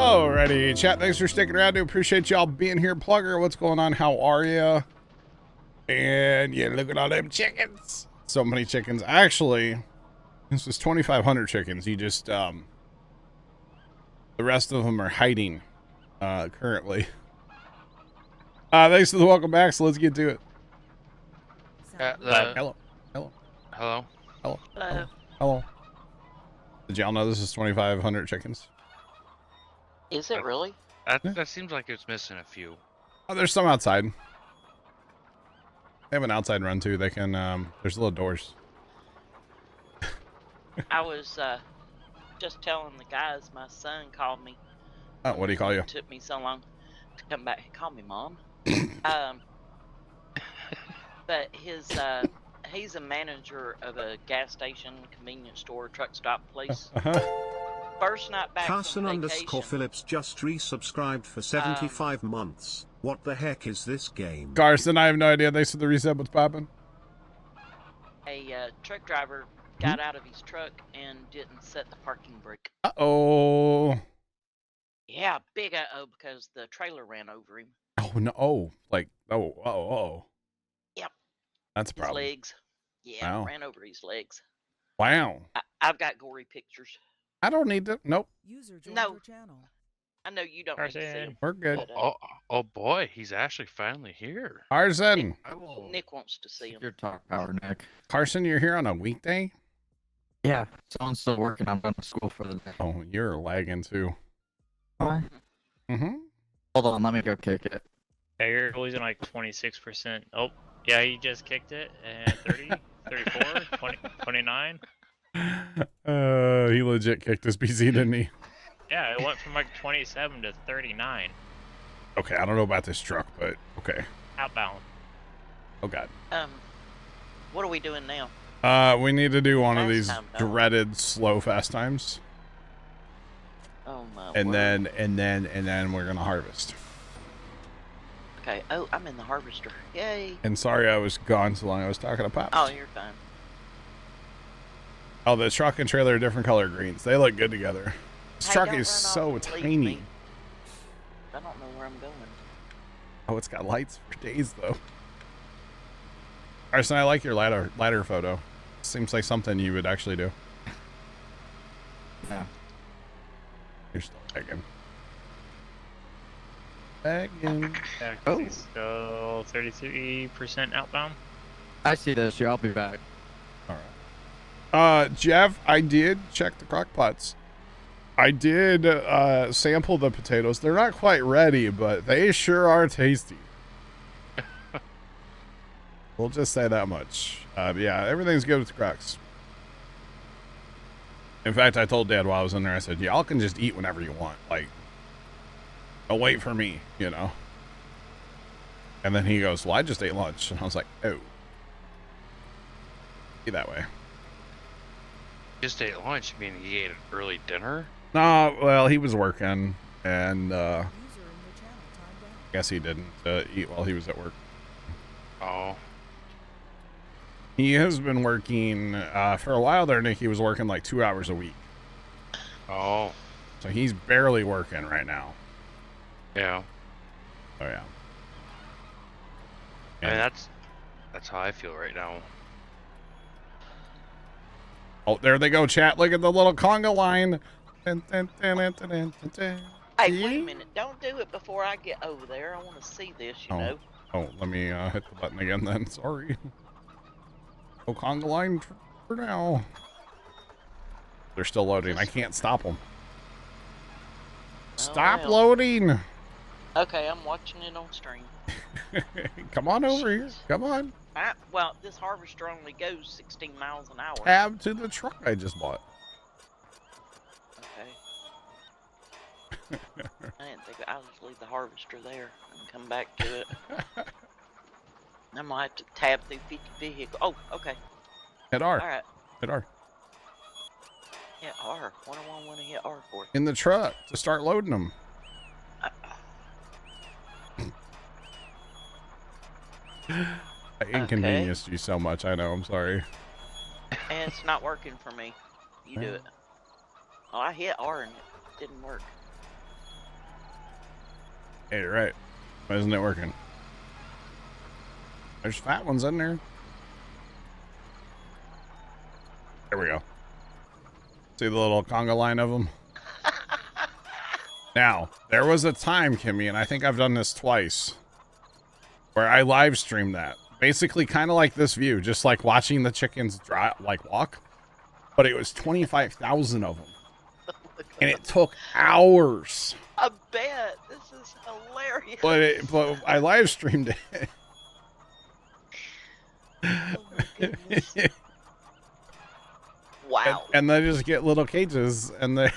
Alrighty, chat. Thanks for sticking around. I appreciate y'all being here. Plugger, what's going on? How are you? And yeah, look at all them chickens. So many chickens. Actually, this is 2,500 chickens. You just the rest of them are hiding currently. Thanks for the welcome back. So let's get to it. Hello. Hello. Hello. Hello. Hello. Hello. Did y'all know this is 2,500 chickens? Is it really? That seems like it's missing a few. Oh, there's some outside. They have an outside run too. They can, there's little doors. I was just telling the guys, my son called me. Oh, what do you call you? It took me so long to come back. Call me Mom. But he's a manager of a gas station, convenience store, truck stop place. First night back Carson from vacation. _ Phillips just resubscribed for 75 months. What the heck is this game? Carson, I have no idea. Thanks for the reset. What's poppin'? A truck driver got out of his truck and didn't set the parking brake. Uh-oh. Yeah, big uh-oh, because the trailer ran over him. Oh, no. Oh, like, oh. Yep. That's a problem. His legs. Yeah, Wow. ran over his legs. Wow. I've got gory pictures. I don't need to. Nope. No. I know you don't need to see them. We're good. But, Oh boy, he's actually finally here. Carson. Nick wants to see him. Your talk power, Nick. Carson, you're here on a weekday? Yeah, someone's still working. I'm going to school for the day. Oh, you're lagging too. Why? Mm-hmm. Hold on, let me go kick it. Yeah, you're losing like 26%. Oh, yeah, you just kicked it. And 30, 34, 20, 29. He legit kicked his PC, didn't he? Yeah, it went from like 27 to 39. Okay, I don't know about this truck, but okay. Outbound. Oh, God. What are we doing now? We need to do one of Fast these time, no. dreaded slow fast times. Oh my And word. then we're gonna harvest. Okay. Oh, I'm in the harvester. Yay. And sorry I was gone so long. I was talking to Pops. Oh, you're fine. Oh, the truck and trailer are different color greens. They look good together. This Hey, truck don't is run off so and leave tiny. me. I don't know where I'm going. Oh, it's got lights for days though. Carson, I like your ladder photo. Seems like something you would actually do. Yeah. You're still begging. Begging. Yeah, Oh. he's still 33% outbound. I see this here. I'll be back. All right. Jeff, I did check the crock pots. I did sample the potatoes. They're not quite ready, but they sure are tasty. We'll just say that much. Yeah, everything's good with the crocks. In fact, I told Dad while I was in there, I said, y'all can just eat whenever you want. Like, don't wait for me, you know? And then he goes, well, I just ate lunch. And I was like, oh. Be that way. Just ate lunch. You mean he ate an early dinner? No, well, he was working, and guess he didn't eat while he was at work. Oh. He has been working, for a while there, Nick, he was working like 2 hours a week. Oh. So he's barely working right now. Yeah. Oh, yeah. I mean, that's how I feel right now. Oh, there they go, chat. Look at the little conga line. Hey, wait a minute. Don't do it before I get over there. I want to see this, you know. Oh, let me hit the button again then. Sorry. Oh, conga line for now. They're still loading. I can't stop them. Stop well. loading. Okay, I'm watching it on stream. Come on over here. Come on. Well, this harvester only goes 16 miles an hour. Tab to the truck I just bought. Okay. I didn't think I'll just leave the harvester there and come back to it. I'm gonna have to tab through 50 vehicles. Oh, okay. Hit R. All right. Hit R. Hit R. What do I want to hit R for? In the truck to start loading them. I inconvenienced you so much. I know. I'm sorry. And it's not working for me. You do it. Oh, I hit R and it didn't work. Hey, you're right. Why isn't it working? There's fat ones in there. There we go. See the little conga line of them? Now, there was a time, Kimmy, and I think I've done this twice, where I live streamed that. Basically kind of like this view, just like watching the chickens walk. But it was 25,000 of them. And it took hours. I bet. This is hilarious. But I live streamed it. Oh my goodness. Wow. And they just get little cages, and the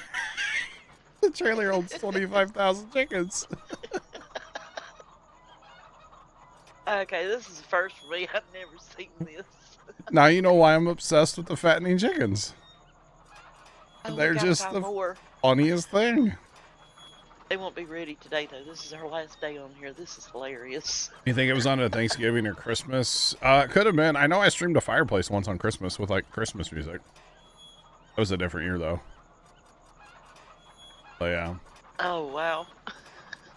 trailer holds 25,000 chickens. Okay, this is the first for me. I've never seen this. Now you know why I'm obsessed with the fattening chickens. Oh, They're we gotta just find the more. funniest thing. They won't be ready today, though. This is our last day on here. This is hilarious. You think it was on a Thanksgiving or Christmas? It could have been. I know I streamed a fireplace once on Christmas with like Christmas music. That was a different year though. But yeah. Oh, wow.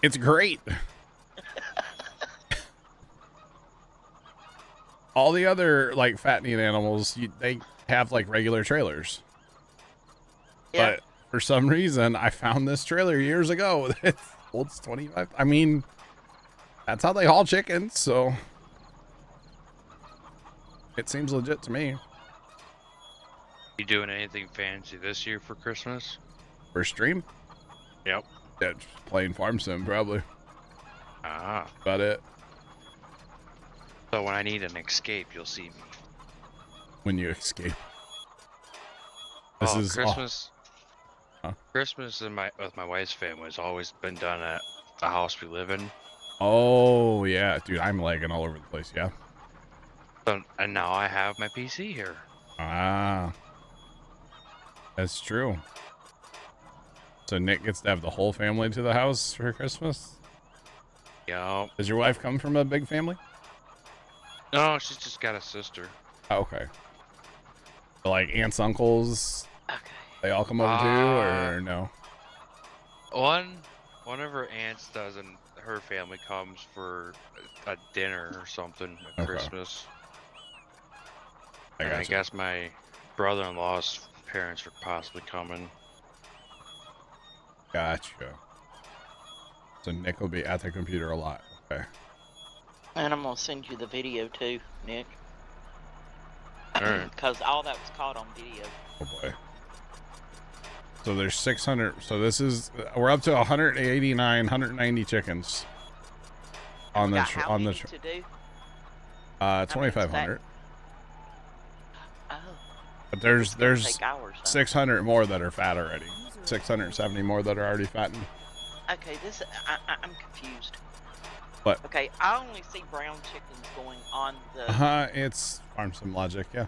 It's great. All the other like fattening animals, they have like regular trailers. Yeah. But for some reason, I found this trailer years ago that holds 25. I mean, that's how they haul chickens, so it seems legit to me. You doing anything fancy this year for Christmas? For stream? Yep. Yeah, just playing Farm Sim, probably. Ah. About it. So when I need an escape, you'll see me. When you escape. This is Christmas. Huh? Christmas with my wife's family has always been done at the house we live in. Oh, yeah. Dude, I'm lagging all over the place, yeah. So, and now I have my PC here. Ah. That's true. So Nick gets to have the whole family to the house for Christmas? Yup. Does your wife come from a big family? No, she's just got a sister. Oh, okay. So, like aunts, uncles, Okay. they all come over too, or no? One of her aunts does, and her family comes for a dinner or something at Okay. Christmas. I And I gotcha. guess my brother-in-law's parents are possibly coming. Gotcha. So Nick will be at the computer a lot. Okay. And I'm going to send you the video, too, Nick. Alright. Because all that was caught on video. Oh boy. So there's 600. So this is we're up to 189, 190 chickens on the Got how on the many to do? 2,500. Oh. But It's gonna there's take hours, huh? 600 more that are fat already. 670 more that are already fattened. Okay, I'm confused. What? Okay, I only see brown chickens going on the... It's Farm Sim logic, yeah.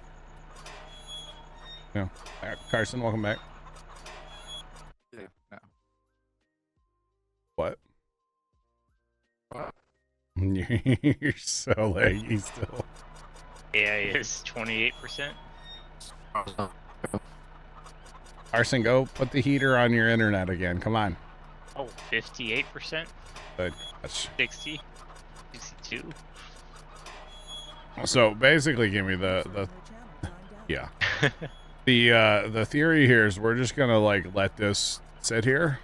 Yeah. Carson, welcome back. Yeah, no. What? What? You're so laggy still. Yeah, it's 28%. Carson, go put the heater on your internet again. Come on. Oh, 58%? Good gosh. 60? 62? So basically, give me the yeah. The theory here is we're just gonna like let this sit here,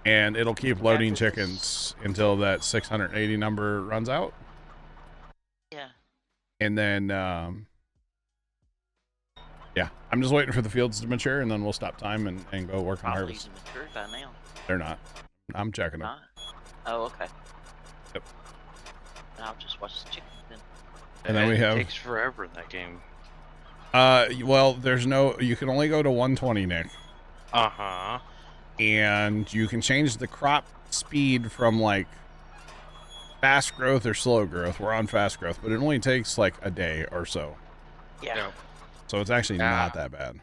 and it'll keep loading After this- chickens until that 680 number runs out, Yeah. and then yeah, I'm just waiting for the fields to mature, and then we'll stop time and go work on Probably harvest. matured by now. They're not. I'm checking them. Not? Oh, okay. Yep. I'll just watch the chickens then. And then we it have- takes forever in that game. Well, there's no. You can only go to 120, Nick. Uh-huh. And you can change the crop speed from like fast growth or slow growth. We're on fast growth, but it only takes like a day or so. Yeah. Yep. So it's actually Yeah. not that bad.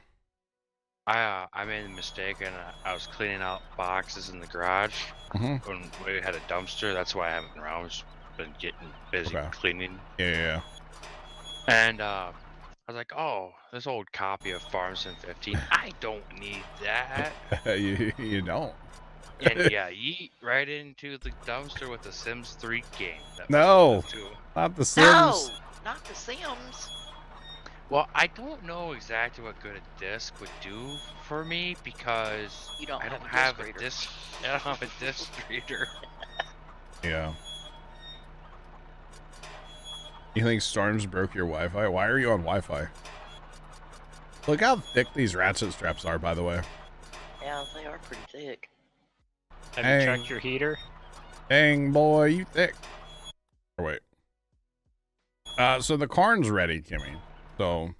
I made a mistake, and I was cleaning out boxes in the garage Mhm. when we had a dumpster. That's why I haven't been around. I've just been getting busy Okay. cleaning. Yeah. And I was like, oh, this old copy of Farm Sim 15. I don't need that. You don't. And yeah, yeet right into the dumpster with the Sims 3 game. That No. too. Not the Sims. No, not the Sims. Well, I don't know exactly what good a disc would do for me because You don't I have don't a have disc reader. a disc. I don't have a disc reader. Yeah. You think storms broke your Wi-Fi? Why are you on Wi-Fi? Look how thick these ratchet straps are, by the way. Yeah, they are pretty thick. Have Dang. you checked your heater? Dang, boy, you thick. Oh, wait. So the corn's ready, Kimmy. So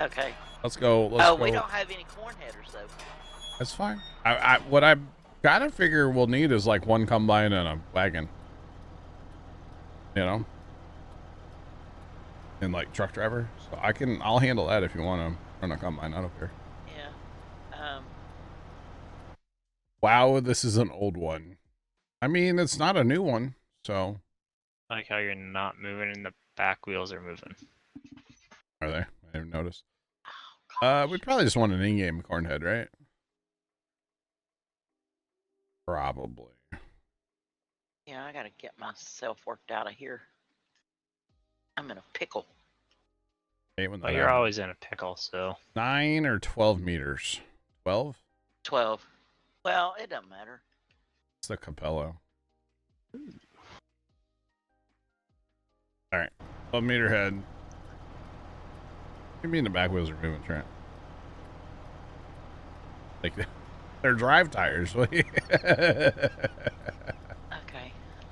Okay. let's go. Let's Oh, go. we don't have any corn headers though. That's fine. What I gotta figure we'll need is like one combine and a wagon. You know? And like truck driver. So I'll handle that if you want to run a combine. I don't care. Yeah. Wow, this is an old one. I mean, it's not a new one, so. I like how you're not moving and the back wheels are moving. Are they? I didn't notice. Oh, We probably just want an in-game corn head, right? Probably. yeah, I gotta get myself worked out of here. I'm in a pickle. Hate when that Well, you're happens. always in a pickle, so 9 or 12 meters. 12? 12. Well, it doesn't matter. It's the Capello. Alright. 12 meter head. What do you mean the back wheels are moving, Trent? Like, they're drive tires. Okay,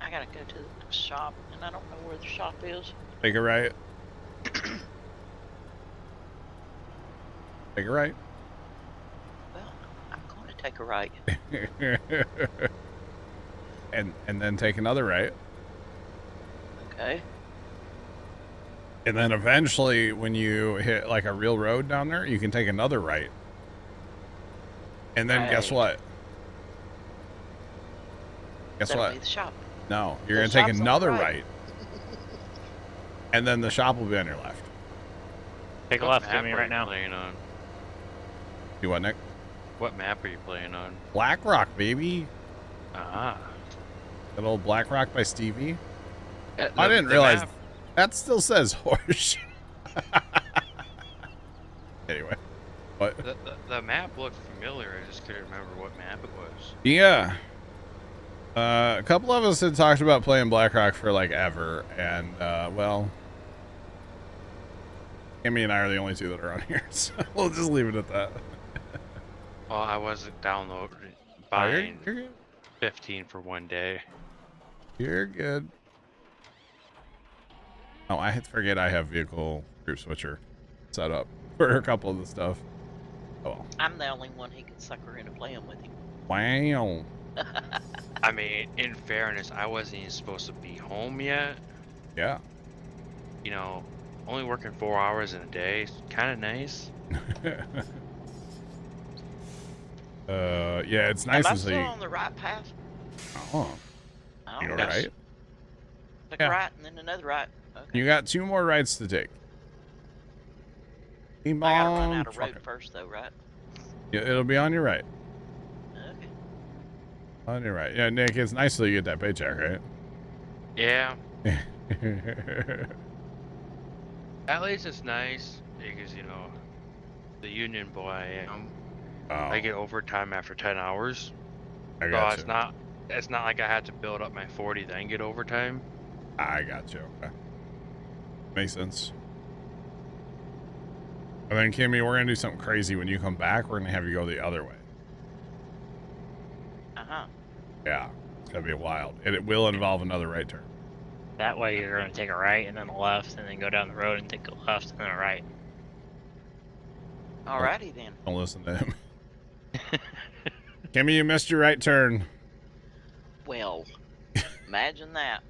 I gotta go to the shop, and I don't know where the shop is. Take a right. Take a right. Well, I'm going to take a right. and then take another right. Okay. And then eventually when you hit like a real road down there, you can take another right. And then guess Right. what? Guess That'll what? be the shop. No, you're The going to take shop's on the another right. right. And then the shop will be on your left. take a What left, map give me are right you now. Playing on? You what, Nick? What map are you playing on? Black Rock, baby. Ah. That old Black Rock by Stevie. I The- didn't the realize map- that still says horse. Anyway, what? The map looked familiar. I just couldn't remember what map it was. Yeah. A couple of us had talked about playing Black Rock for like ever, and well, Amy and I are the only two that are on here, so we'll just leave it at that. Well, I wasn't downloading Oh, buying you're good. 15 for one day. You're good. Oh, I forget I have vehicle group switcher set up for a couple of the stuff. Oh well. I'm the only one he can sucker into playing with him. Wow. I mean, in fairness, I wasn't even supposed to be home yet. Yeah. You know, only working 4 hours in a day is kind of nice. Yeah, it's nice Am I to see. still on the right path? Oh, Oh, you all Yes. right? Took Yeah. a right and then another right. Okay. You got 2 more rides to take. I gotta run out of road Fuck it. first, though, right? Yeah, it'll be on your right. Okay. On your right. Yeah, Nick, it's nice that you get that paycheck, right? Yeah, at least it's nice because, you know, the union boy I am, Oh, I get overtime after 10 hours. I So got it's you. not like I had to build up my 40 then get overtime. I got you. Okay. Makes sense. And then, Kimmy, we're going to do something crazy when you come back. We're going to have you go the other way. Uh-huh. Yeah. It's going to be wild. And it will involve another right turn. That way you're going to take a right and then a left and then go down the road and take a left and then a right. Alrighty then. Don't listen to him. Kimmy, you missed your right turn. Well, imagine that.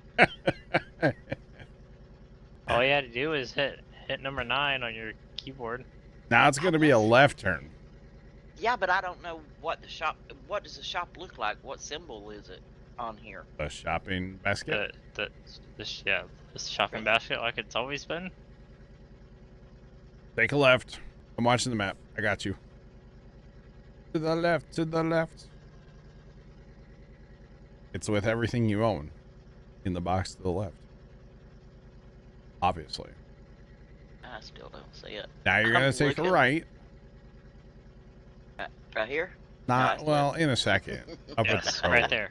All you had to do is hit number 9 on your keyboard. Now it's going to be a left turn. Yeah, but I don't know what the shop. What does the shop look like? What symbol is it on here? A shopping basket. The shopping basket like it's always been. Take a left. I'm watching the map. I got you. To the left, to the left. It's with everything you own in the box to the left. Obviously. I still don't see it. Now you're going I'm to take a looking. right. Right here? Not, No, well, in a second. Up at Yes, the right road. there.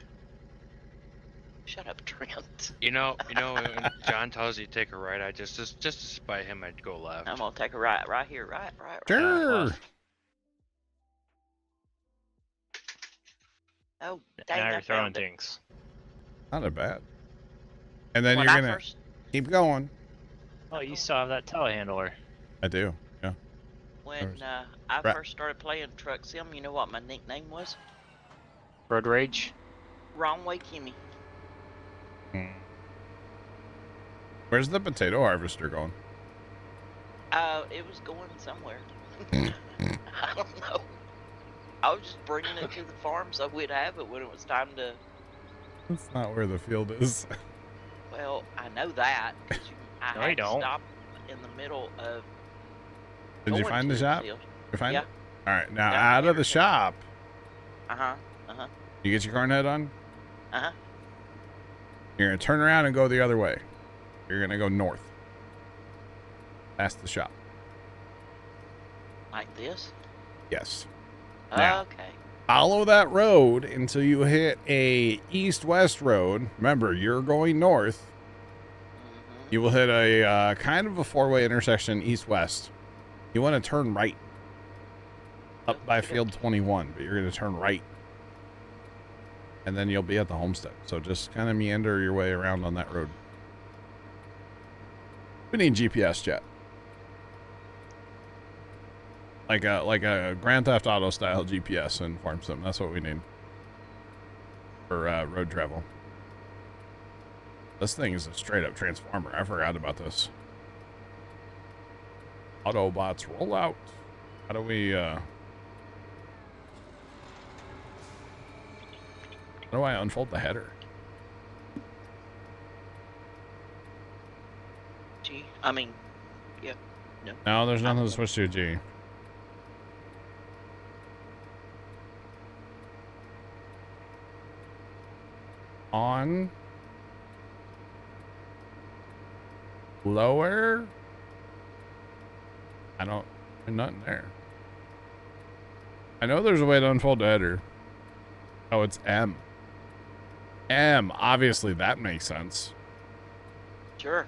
Shut up, Trent. You know, when John tells you to take a right, I just to spite him, I'd go left. I'm gonna take a right here. Right. Sure. left. Oh, dang, Now I you're throwing found it. things. Not a bad. And then When you're I going to first, keep going. Oh, you still have that telehandler. I do. Yeah. when I Right. first started playing Truck Sim, you know what my nickname was? Road Rage. Wrong Way Kimmy. Where's the potato harvester going? It was going somewhere. I don't know. I was just bringing it to the farm so we'd have it when it was time to. That's not where the field is. Well, I know that. 'Cause I No, had you to don't. stop in the middle of. Did you going find to the shop? field. You find Yeah. it? All right. Now, Yeah, out of the shop, Uh huh. you get your cornet on? Uh huh. You're going to turn around and go the other way. You're going to go north. Past the shop. Like this. Yes. Now. Okay. Follow that road until you hit a east-west road. Remember, you're going north. Mm-hmm. You will hit a kind of a four-way intersection east-west. You want to turn right up by field 21, but you're going to turn right. And then you'll be at the homestead. So just kind of meander your way around on that road. We need GPS, Jet. Like a Grand Theft Auto style GPS in Farm Sim. That's what we need for road travel. This thing is a straight up transformer. I forgot about this. Autobots roll out. How do we how do I unfold the header? G. I mean, yeah. No. No, there's nothing to switch to a G. On. Lower. I don't. There's nothing there. I know there's a way to unfold the header. Oh, it's M. M. Obviously, that makes sense. Sure.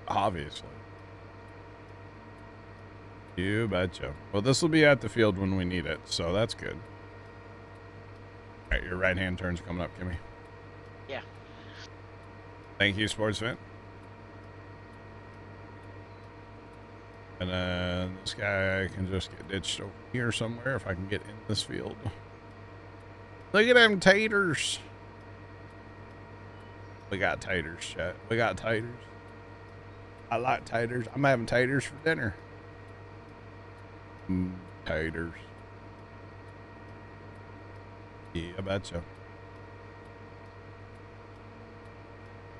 Obviously. You betcha. Well, this will be at the field when we need it, so that's good. All right, your right-hand turn's coming up, Kimmy. Yeah. Thank you, Sports Fan. And then this guy can just get ditched over here somewhere if I can get in this field. Look at them taters. We got taters, chat. We got taters. I like taters. I'm having taters for dinner. Taters. Yeah, I betcha.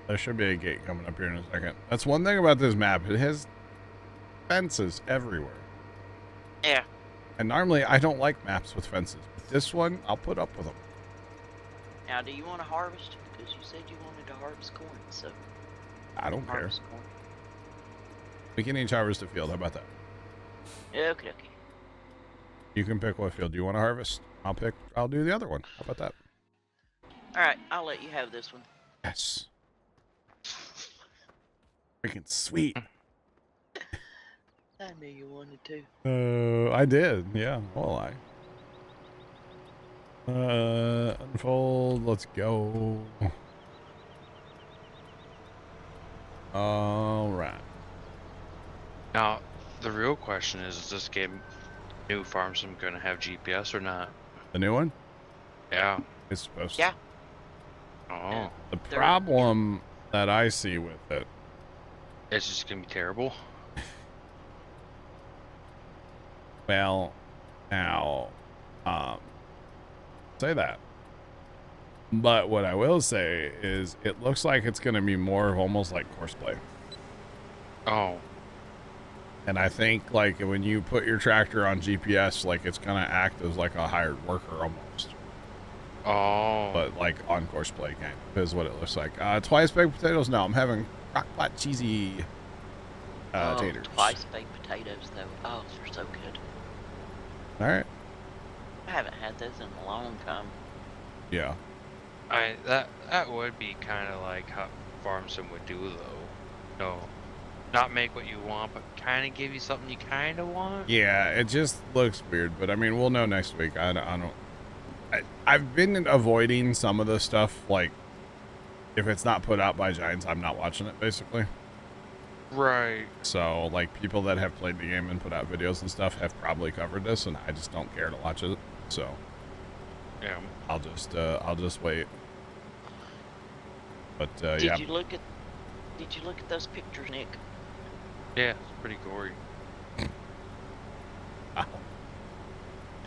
There should be a gate coming up here in a second. That's one thing about this map. It has fences everywhere. Yeah. And normally I don't like maps with fences. But this one, I'll put up with them. Now, do you want to harvest? Because you said you wanted to harvest corn, so I don't care. harvest corn. We can each harvest a field. How about that? Okay. You can pick what field you want to harvest. I'll do the other one. How about that? All right, I'll let you have this one. Yes. Freaking sweet. I knew you wanted to. I did. Yeah. Well, unfold. Let's go. All right. Now, the real question is this game, new Farm Sim, going to have GPS or not? The new one? Yeah. It's supposed Yeah. to. Oh. The problem that I see with it. It's just going to be terrible. Well, now, say that. But what I will say is it looks like it's going to be more of almost like horseplay. Oh. And I think like when you put your tractor on GPS, like it's going to act as like a hired worker almost. Oh. but like on course play kind of is what it looks like. Twice baked potatoes. No, I'm having crock pot cheesy taters. Twice baked potatoes, though. Oh, they're so good. All right. I haven't had those in a long time. Yeah. That would be kind of like how farm sim would do though. No, not make what you want, but kind of give you something you kind of want. Yeah, it just looks weird, but I mean, we'll know next week. I've been avoiding some of the stuff, like if it's not put out by Giants, I'm not watching it basically. Right. So like people that have played the game and put out videos and stuff have probably covered this, and I just don't care to watch it. So Yeah. I'll just wait. But Did yeah. you look at those pictures, Nick? Yeah, it's pretty gory. Wow.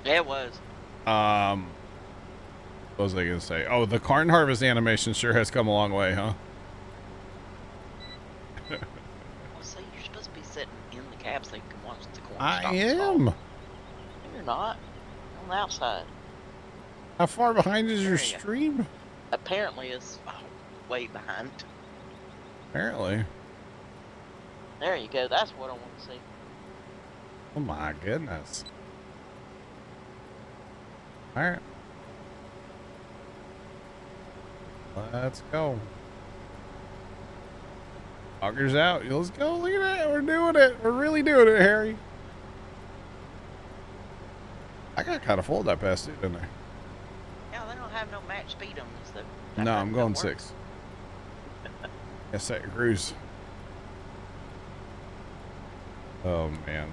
Yeah, it was. What was I gonna say? Oh, the corn harvest animation sure has come a long way, huh? Well, see, you're supposed to be sitting in the cab so you can watch the corn I stalks am. fall. You're not. On the outside. How far behind is your There you go. stream? Apparently, it's way behind. Apparently. There you go. That's what I want to see. Oh my goodness. All right. Let's go. Augers out. Let's go. Look at that. We're doing it. We're really doing it, Harry. I got kind of full that past too, didn't I? Yeah, they don't have no match speed on this, though. No, I'm going Don't work. 6. Yeah, set your cruise. Oh, man.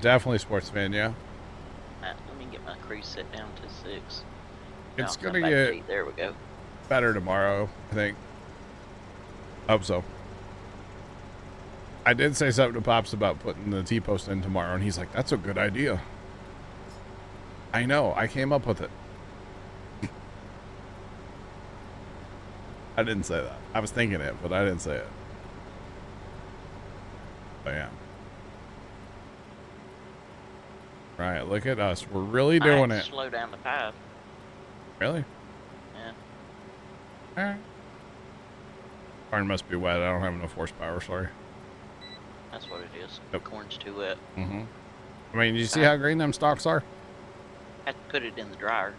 Definitely sports fan, yeah. Let me get my cruise set down to 6. It's Now, gonna come back get to 8. There we go. better tomorrow, I think. Hope so. I did say something to Pops about putting the T-post in tomorrow, and he's like, that's a good idea. I know, I came up with it. I didn't say that. I was thinking it, but I didn't say it. But yeah. Right, look at us. We're really doing I had it. to slow down to 5. Really? Yeah. Alright. Corn must be wet. I don't have enough horsepower, sorry. That's what it is. Yep. Corn's too wet. Mm-hmm. I mean, you see how green them stalks are? Had to put it in the dryer.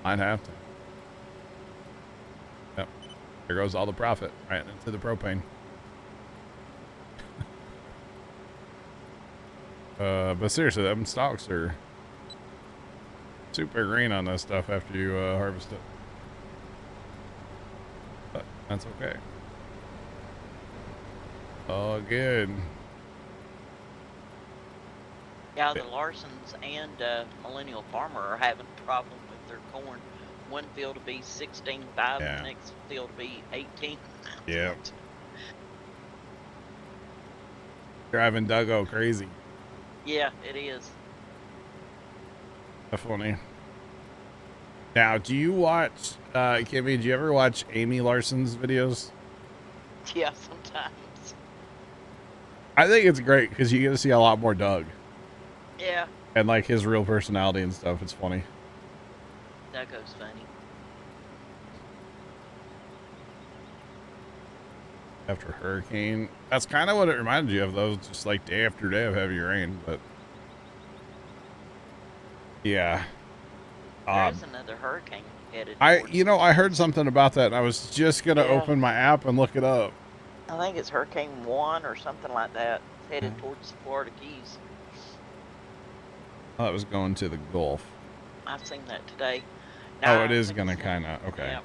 I'd have to. Yep. There goes all the profit right into the propane. But seriously, them stalks are super green on this stuff after you harvest it. But that's okay. Oh, good. Yeah, the Larsons and Millennial Farmer are having a problem with their corn. One field will be 16.5, Yeah. the next field will be 18. Yep. Driving Duggo crazy. Yeah, it is. That's funny. Now, do you watch, Kimmy, do you ever watch Amy Larson's videos? Yeah, sometimes. I think it's great because you get to see a lot more Doug Yeah, and like his real personality and stuff. It's funny. that goes funny. After hurricane, that's kind of what it reminded you of, though. Just like day after day of heavy rain, but yeah. There's another hurricane headed. I towards- I heard something about that, and I was just gonna Yeah. open my app and look it up. I think it's Hurricane 1 or something like that. It's headed towards the Florida Keys. Oh, it was going to the Gulf. I've seen that today. Oh, Nah, it I is think gonna it's- kind of okay. Yeah.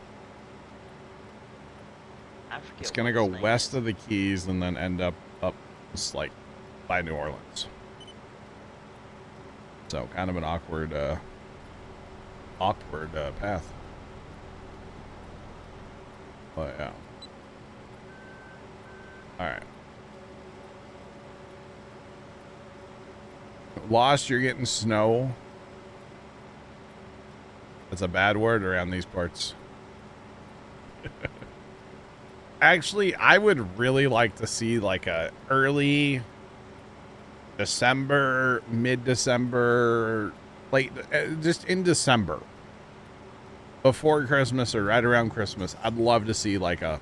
I forget It's gonna what go its name west is. of the Keys and then end up just like by New Orleans. So kind of an awkward path. But yeah. All right. Lost, you're getting snow. That's a bad word around these parts. Actually, I would really like to see like a early December, mid-December, late, just in December, before Christmas or right around Christmas, I'd love to see like a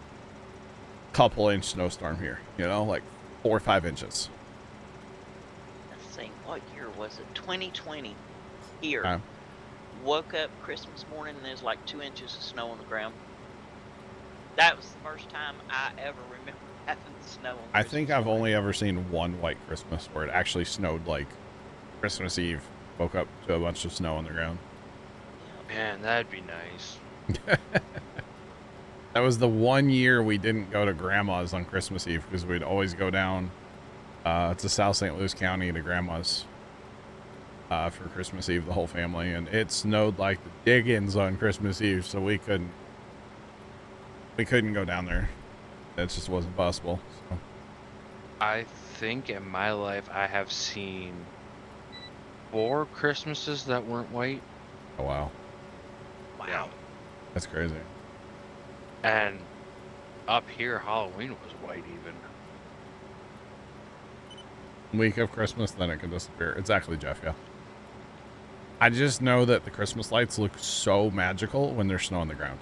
couple-inch snowstorm here. You know, like 4 or 5 inches. Let's see, what year was it? 2020. Here. Okay. Woke up Christmas morning and there's like 2 inches of snow on the ground. That was the first time I ever remember having snow on I think Christmas I've morning. only ever seen one white Christmas where it actually snowed like Christmas Eve. Woke up to a bunch of snow on the ground. Man, that'd be nice. That was the one year we didn't go to Grandma's on Christmas Eve because we'd always go down to South St. Louis County to Grandma's for Christmas Eve, the whole family, and it snowed like the diggins on Christmas Eve, so we couldn't go down there. That just wasn't possible. So. I think in my life I have seen 4 Christmases that weren't white. Oh wow, Wow. that's crazy. And up here, Halloween was white even. Week of Christmas, then it can disappear. Exactly, Jeff. Yeah. I just know that the Christmas lights look so magical when there's snow on the ground.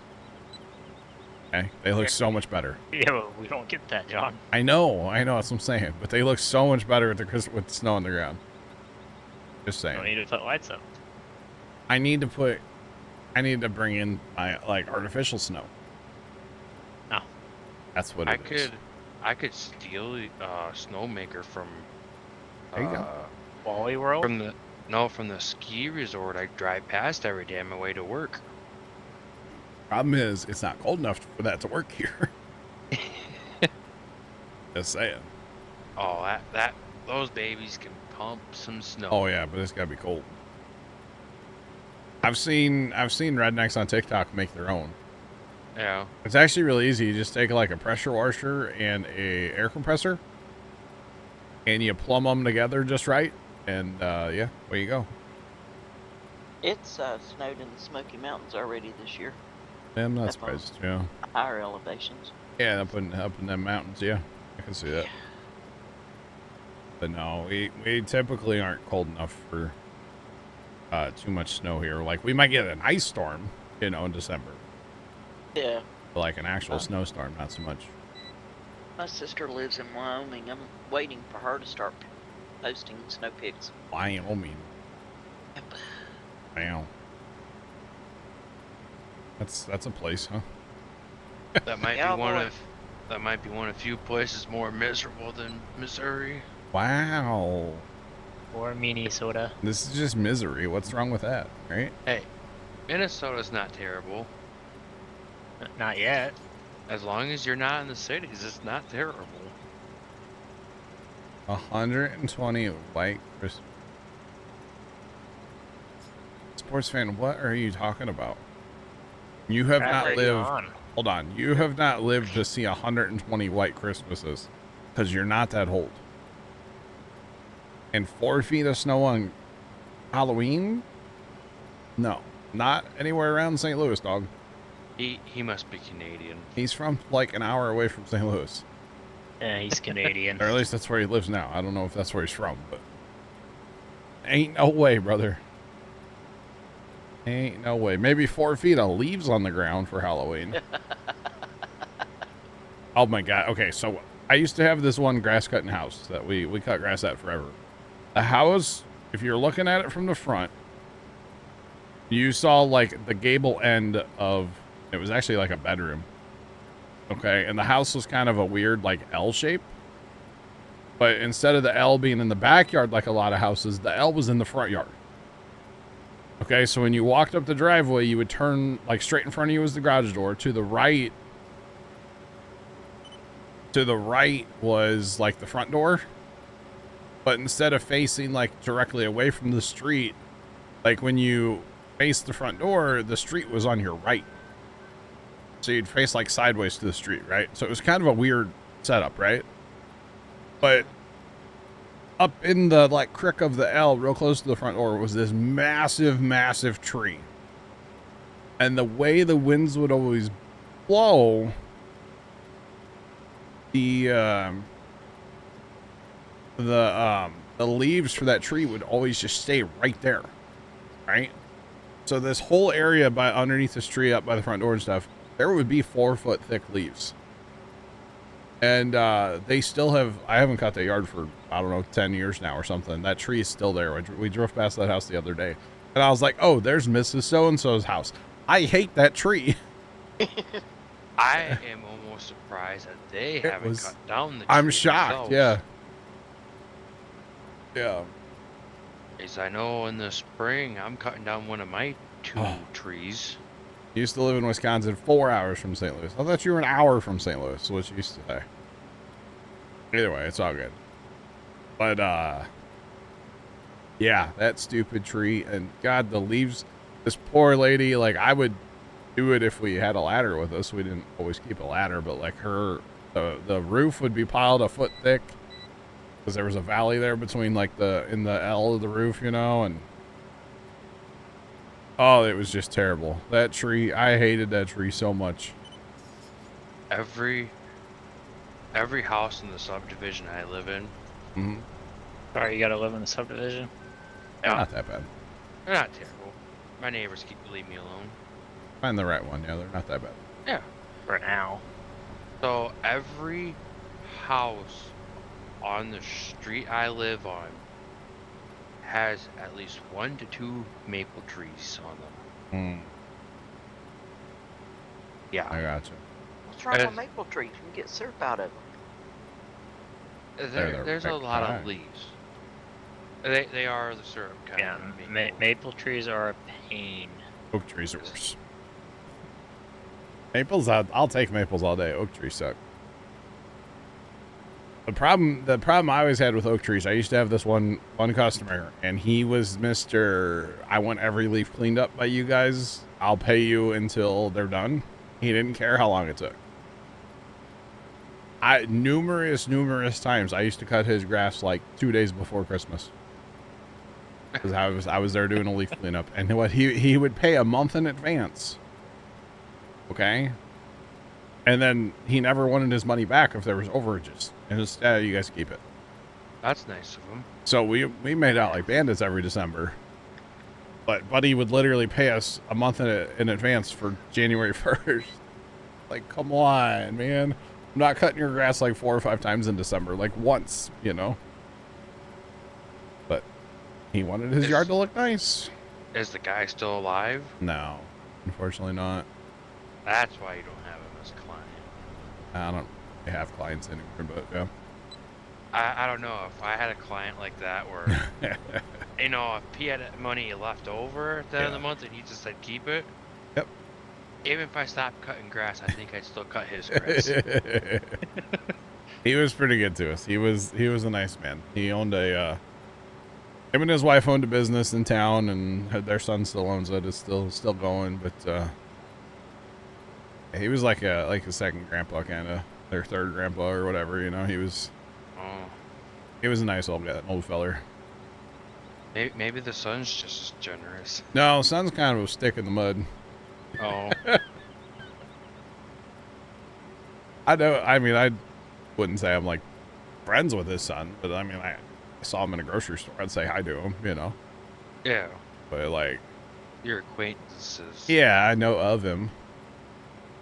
Okay, they look so much better. Yeah, but we don't get that, John. I know, that's what I'm saying. But they look so much better with with snow on the ground. Just We don't saying. need to put lights up. I need to bring in my like artificial snow. No. That's what it is. I could steal a snowmaker from. There you go. Wally World? From the ski resort I drive past every day on my way to work. Problem is, it's not cold enough for that to work here. Just saying. Oh, those babies can pump some snow. Oh yeah, but it's gotta be cold. I've seen rednecks on TikTok make their own. Yeah. It's actually really easy. You just take like a pressure washer and a air compressor, and you plumb them together just right, and yeah, away you go. It's snowed in the Smoky Mountains already this year. Yeah, I'm not That's fine. surprised. Yeah, Higher elevations. yeah, up in them mountains. Yeah, I can see that. But no, we typically aren't cold enough for too much snow here. Like we might get an ice storm, in December. Yeah. But like an actual snowstorm, not so much. My sister lives in Wyoming. I'm waiting for her to start posting snow pics. Wyoming. Yep. Wow. That's a place, huh? That might Yeah, be one boy. of that might be one of few places more miserable than Missouri. Wow. Or Minnesota. This is just misery. What's wrong with that, right? Hey, Minnesota's not terrible. Not yet. As long as you're not in the cities, it's not terrible. 120 white Christmas. Sports fan, what are you talking about? You have not Right lived. on. Hold on. You have not lived to see 120 white Christmases because you're not that old. And 4 feet of snow on Halloween? No, not anywhere around St. Louis, dog. He must be Canadian. He's from like an hour away from St. Louis. Yeah, he's Canadian. Or at least that's where he lives now. I don't know if that's where he's from, but ain't no way, brother. Ain't no way. Maybe 4 feet of leaves on the ground for Halloween. Oh my God. Okay, so I used to have this one grass cutting house that we cut grass at forever. The house, if you're looking at it from the front, you saw like the gable end of, it was actually like a bedroom. Okay, and the house was kind of a weird like L shape. But instead of the L being in the backyard like a lot of houses, the L was in the front yard. Okay, so when you walked up the driveway, you would turn, like straight in front of you was the garage door. To the right was like the front door. But instead of facing like directly away from the street, like when you faced the front door, the street was on your right. So you'd face like sideways to the street, right? So it was kind of a weird setup, right? But up in the like crick of the L, real close to the front door, was this massive, massive tree. And the way the winds would always blow, the the leaves for that tree would always just stay right there, right? So this whole area by underneath this tree up by the front door and stuff, there would be 4-foot thick leaves. And they still have, I haven't cut that yard for, I don't know, 10 years now or something. That tree is still there. We drove past that house the other day. And I was like, oh, there's Mrs. So-and-so's house. I hate that tree. I am almost surprised that they haven't cut down the tree. I'm shocked, themselves. yeah. As I know in the spring, I'm cutting down one of my 2 trees. You used to live in Wisconsin 4 hours from St. Louis. I thought you were an hour from St. Louis, what you used to say. Either way, it's all good. But, yeah, that stupid tree. And, God, the leaves, this poor lady, like, I would do it if we had a ladder with us. We didn't always keep a ladder, but, like, the roof would be piled a foot thick. Because there was a valley there between, like, in the L of the roof, you know, and oh, it was just terrible. That tree, I hated that tree so much. Every house in the subdivision I live in. Mm-hmm. Sorry, you gotta live in the subdivision? Not that bad. They're not terrible. My neighbors leave me alone. Find the right one. Yeah, they're not that bad. Yeah. For now. So every house on the street I live on has at least 1 to 2 maple trees on them. Yeah. I gotcha. What's wrong with maple trees? You can get syrup out of them. There's a lot of leaves. They are the syrup kind. Yeah, maple trees are a pain. Oak trees are worse. Maples, I'll take maples all day. Oak trees suck. The problem I always had with oak trees, I used to have this one customer, and he was Mr. I want every leaf cleaned up by you guys. I'll pay you until they're done. He didn't care how long it took. Numerous times I used to cut his grass like 2 days before Christmas. Because I was there doing a leaf cleanup, and what he would pay a month in advance. Okay? And then he never wanted his money back if there was overages. And just, you guys keep it. That's nice of him. So we made out like bandits every December. But Buddy would literally pay us a month in advance for January 1st. Like, come on, man. I'm not cutting your grass like 4 or 5 times in December. Like once, you know. But he wanted his yard to look nice. Is the guy still alive? No, unfortunately not. That's why you don't have him as a client. I don't have clients anymore, but yeah. I don't know if I had a client like that where, you know, if he had money left over at the end of the month and he just said keep it. Yep. Even if I stopped cutting grass, I think I'd still cut his grass. He was pretty good to us. He was a nice man. He owned him and his wife owned a business in town, and their son still owns it. It's still going, but he was like a second grandpa, kind of their third grandpa or whatever. You know, he was a nice old feller. Maybe the son's just as generous. No, son's kind of a stick in the mud. Oh. I wouldn't say I'm like friends with his son, but I mean, I saw him in a grocery store. I'd say hi to him, you know. Yeah. But like, your acquaintances. Yeah, I know of him.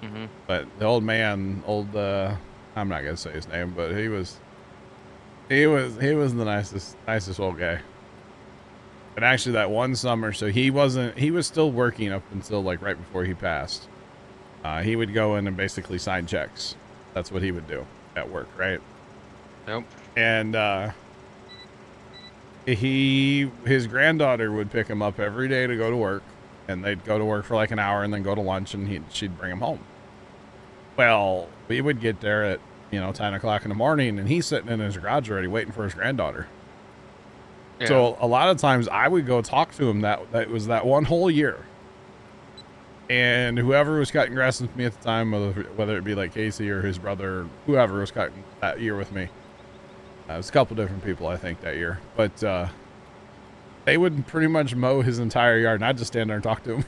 Mm-hmm. But the old man, I'm not gonna say his name, but he was the nicest old guy. And actually, that one summer, so he was still working up until like right before he passed. He would go in and basically sign checks. That's what he would do at work, right? Nope. And his granddaughter would pick him up every day to go to work, and they'd go to work for like an hour and then go to lunch, and she'd bring him home. Well, we would get there at 10 o'clock in the morning, and he's sitting in his garage already waiting for his granddaughter. Yeah. So a lot of times I would go talk to him that was that one whole year. And whoever was cutting grass with me at the time, whether it be like Casey or his brother, whoever was cutting that year with me, it was a couple different people, I think, that year. But they would pretty much mow his entire yard, and I'd just stand there and talk to him.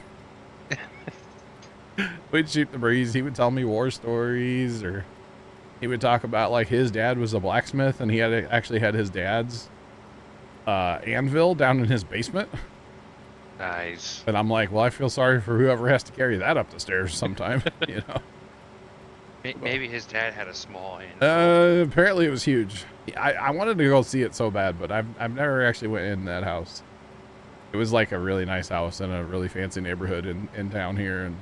We'd shoot the breeze. He would tell me war stories, or he would talk about like his dad was a blacksmith, and he actually had his dad's anvil down in his basement. Nice. And I'm like, well, I feel sorry for whoever has to carry that up the stairs sometime, you know. Maybe his dad had a small hand. Apparently it was huge. I wanted to go see it so bad, but I've never actually went in that house. It was like a really nice house in a really fancy neighborhood in town here, and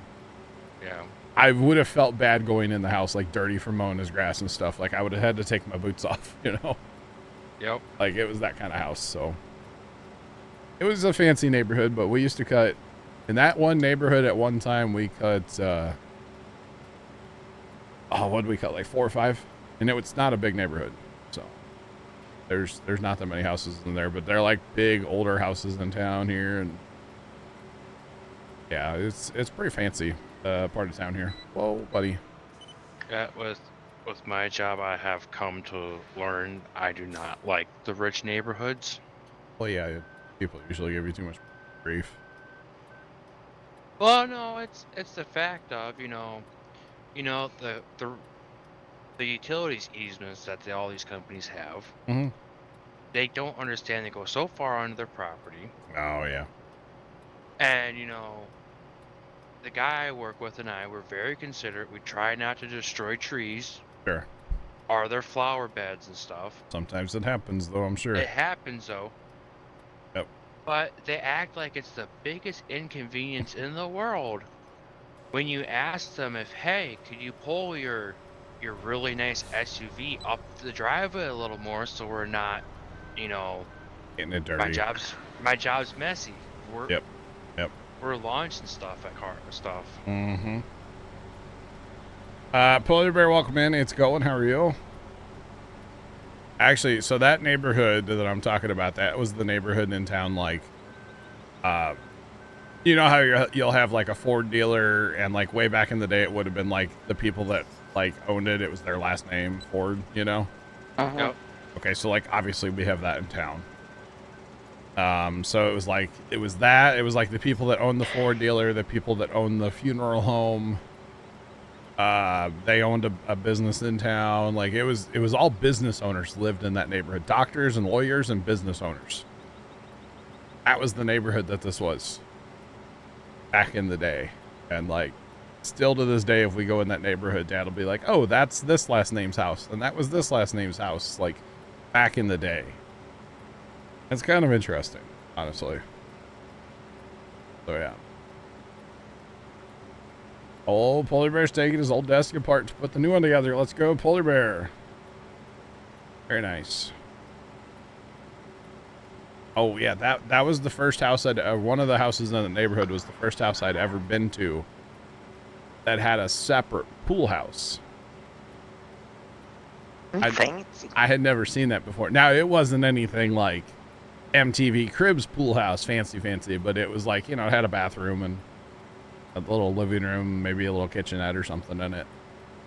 Yeah. I would have felt bad going in the house like dirty from mowing his grass and stuff. Like I would have had to take my boots off, you know. Yep. Like it was that kind of house. So it was a fancy neighborhood, but we used to cut in that one neighborhood at one time. We cut what did we cut, like 4 or 5, and it's not a big neighborhood, so there's not that many houses in there, but they're like big older houses in town here, and yeah, it's pretty fancy part of town here. Whoa, buddy. Yeah, with my job, I have come to learn I do not like the rich neighborhoods. Well, yeah, people usually give you too much grief. Well, no, it's the fact of the utilities easements that all these companies have. Mm-hmm. They don't understand. They go so far onto their property, Oh yeah. and the guy I work with and I, we're very considerate. We try not to destroy trees Sure. or their flower beds and stuff. Sometimes it happens, though, I'm sure. It happens though. Yep. But they act like it's the biggest inconvenience in the world. When you ask them if, hey, could you pull your really nice SUV up the driveway a little more so we're not, Getting it dirty. my job's messy. Yep. We're launching stuff at car stuff. Mm-hmm. Polar Bear, welcome in. It's going. How are you? Actually, so that neighborhood that I'm talking about, that was the neighborhood in town, like, you know how you'll have like a Ford dealer, and like way back in the day, it would have been like the people that like owned it. It was their last name, Ford, you know? Uh-huh. Yep. Okay, so like obviously we have that in town. So it was like it was like the people that owned the Ford dealer, the people that owned the funeral home. They owned a business in town. Like it was all business owners lived in that neighborhood. Doctors and lawyers and business owners. That was the neighborhood that this was back in the day. And like still to this day, if we go in that neighborhood, Dad will be like, oh, that's this last name's house, and that was this last name's house, like back in the day. It's kind of interesting, honestly. So yeah. Oh, Polar Bear's taking his old desk apart to put the new one together. Let's go, Polar Bear. Very nice. Oh yeah, that was the first house one of the houses in the neighborhood was the first house I'd ever been to that had a separate pool house. Fancy. I had never seen that before. Now, it wasn't anything like MTV Cribs pool house, fancy, but it was like, it had a bathroom and a little living room, maybe a little kitchenette or something in it.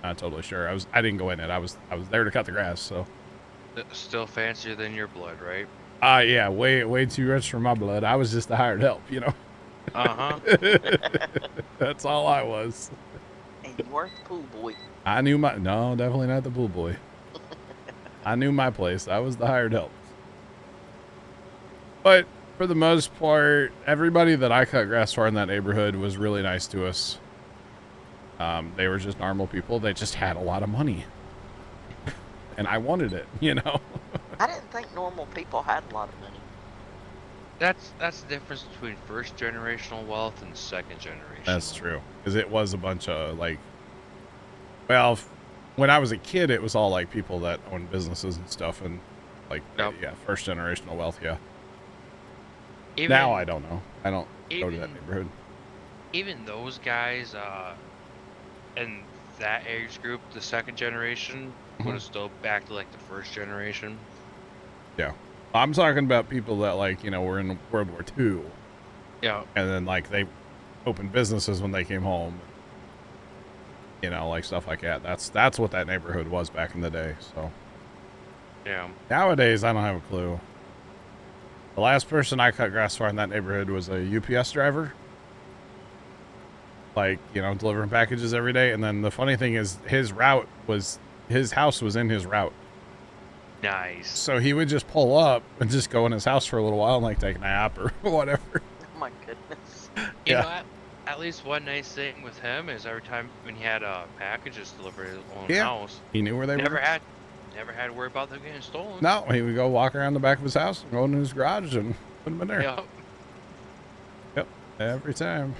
Not totally sure. I didn't go in it. I was there to cut the grass, so. Still fancier than your blood, right? Yeah, way too rich for my blood. I was just the hired help, Uh-huh. That's all I was. And you weren't the pool boy. I knew no, definitely not the pool boy. I knew my place. I was the hired help. But for the most part, everybody that I cut grass for in that neighborhood was really nice to us. They were just normal people. They just had a lot of money. And I wanted it, I didn't think normal people had a lot of money. That's the difference between first generational wealth and second generation. That's true. Because it was a bunch of when I was a kid, it was all like people that owned businesses and stuff, and Yep. yeah, first generational wealth. Yeah. Even, Now I don't know. I don't go to that even- neighborhood. Even those guys, in that age group, the second generation, would have still back to like the first generation. Yeah. I'm talking about people that were in World War II, Yeah. and then they opened businesses when they came home. Stuff like that. That's what that neighborhood was back in the day. So Yeah. nowadays, I don't have a clue. The last person I cut grass for in that neighborhood was a UPS driver. Delivering packages every day. And then the funny thing is his house was in his route. Nice. So he would just pull up and just go in his house for a little while and like take a nap or whatever. Oh my goodness. You Yeah. know, at least one nice thing with him is every time when he had packages delivered to his own Yeah. house, He knew where they never were. had to worry about them getting stolen. No, he would go walk around the back of his house and go into his garage and put them in there. Yep. Yep, every time.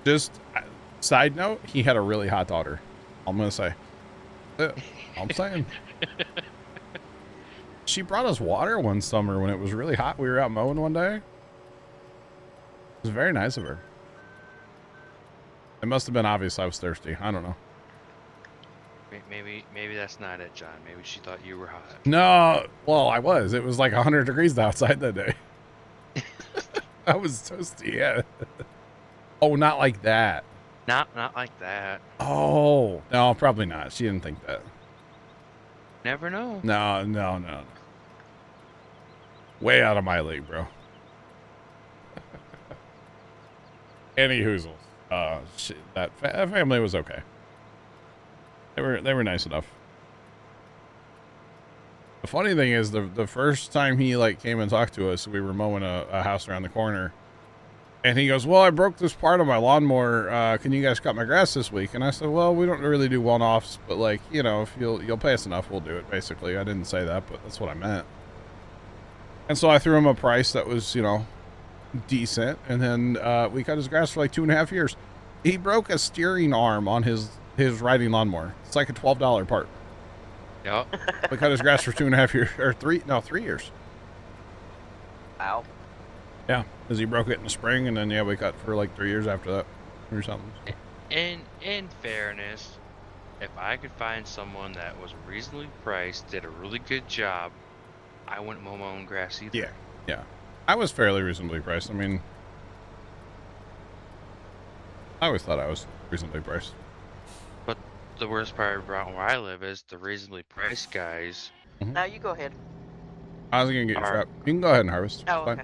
Just side note, he had a really hot daughter. I'm gonna say. Yeah, I'm saying. She brought us water one summer when it was really hot. We were out mowing one day. It was very nice of her. It must have been obvious I was thirsty. I don't know. Maybe that's not it, John. Maybe she thought you were hot. No, well, I was. It was like 100 degrees outside that day. I was toasty, yeah. Oh, not like that. Not like that. Oh, no, probably not. She didn't think that. Never know. No. Way out of my league, bro. Any hoozles. That family was okay. They were nice enough. The funny thing is, the first time he like came and talked to us, we were mowing a house around the corner, and he goes, "Well, I broke this part of my lawnmower. Can you guys cut my grass this week?" And I said, "Well, we don't really do one-offs, but like, you know, if you'll pay us enough, we'll do it." Basically, I didn't say that, but that's what I meant. And so I threw him a price that was, you know, decent, and then we cut his grass for like 2.5 years. He broke a steering arm on his riding lawnmower. It's like a $12 part. Yep. We cut his grass for 2.5 years, or 3 years. Wow. Yeah, because he broke it in the spring, and then yeah, we cut for like 3 years after that, or something. In fairness, if I could find someone that was reasonably priced, did a really good job, I wouldn't mow my own grass either. Yeah. I was fairly reasonably priced. I mean, I always thought I was reasonably priced. But the worst part about where I live is the reasonably priced guys. No, you go ahead. I was gonna get your Alright. trap. You can go ahead and harvest. Oh, Fine.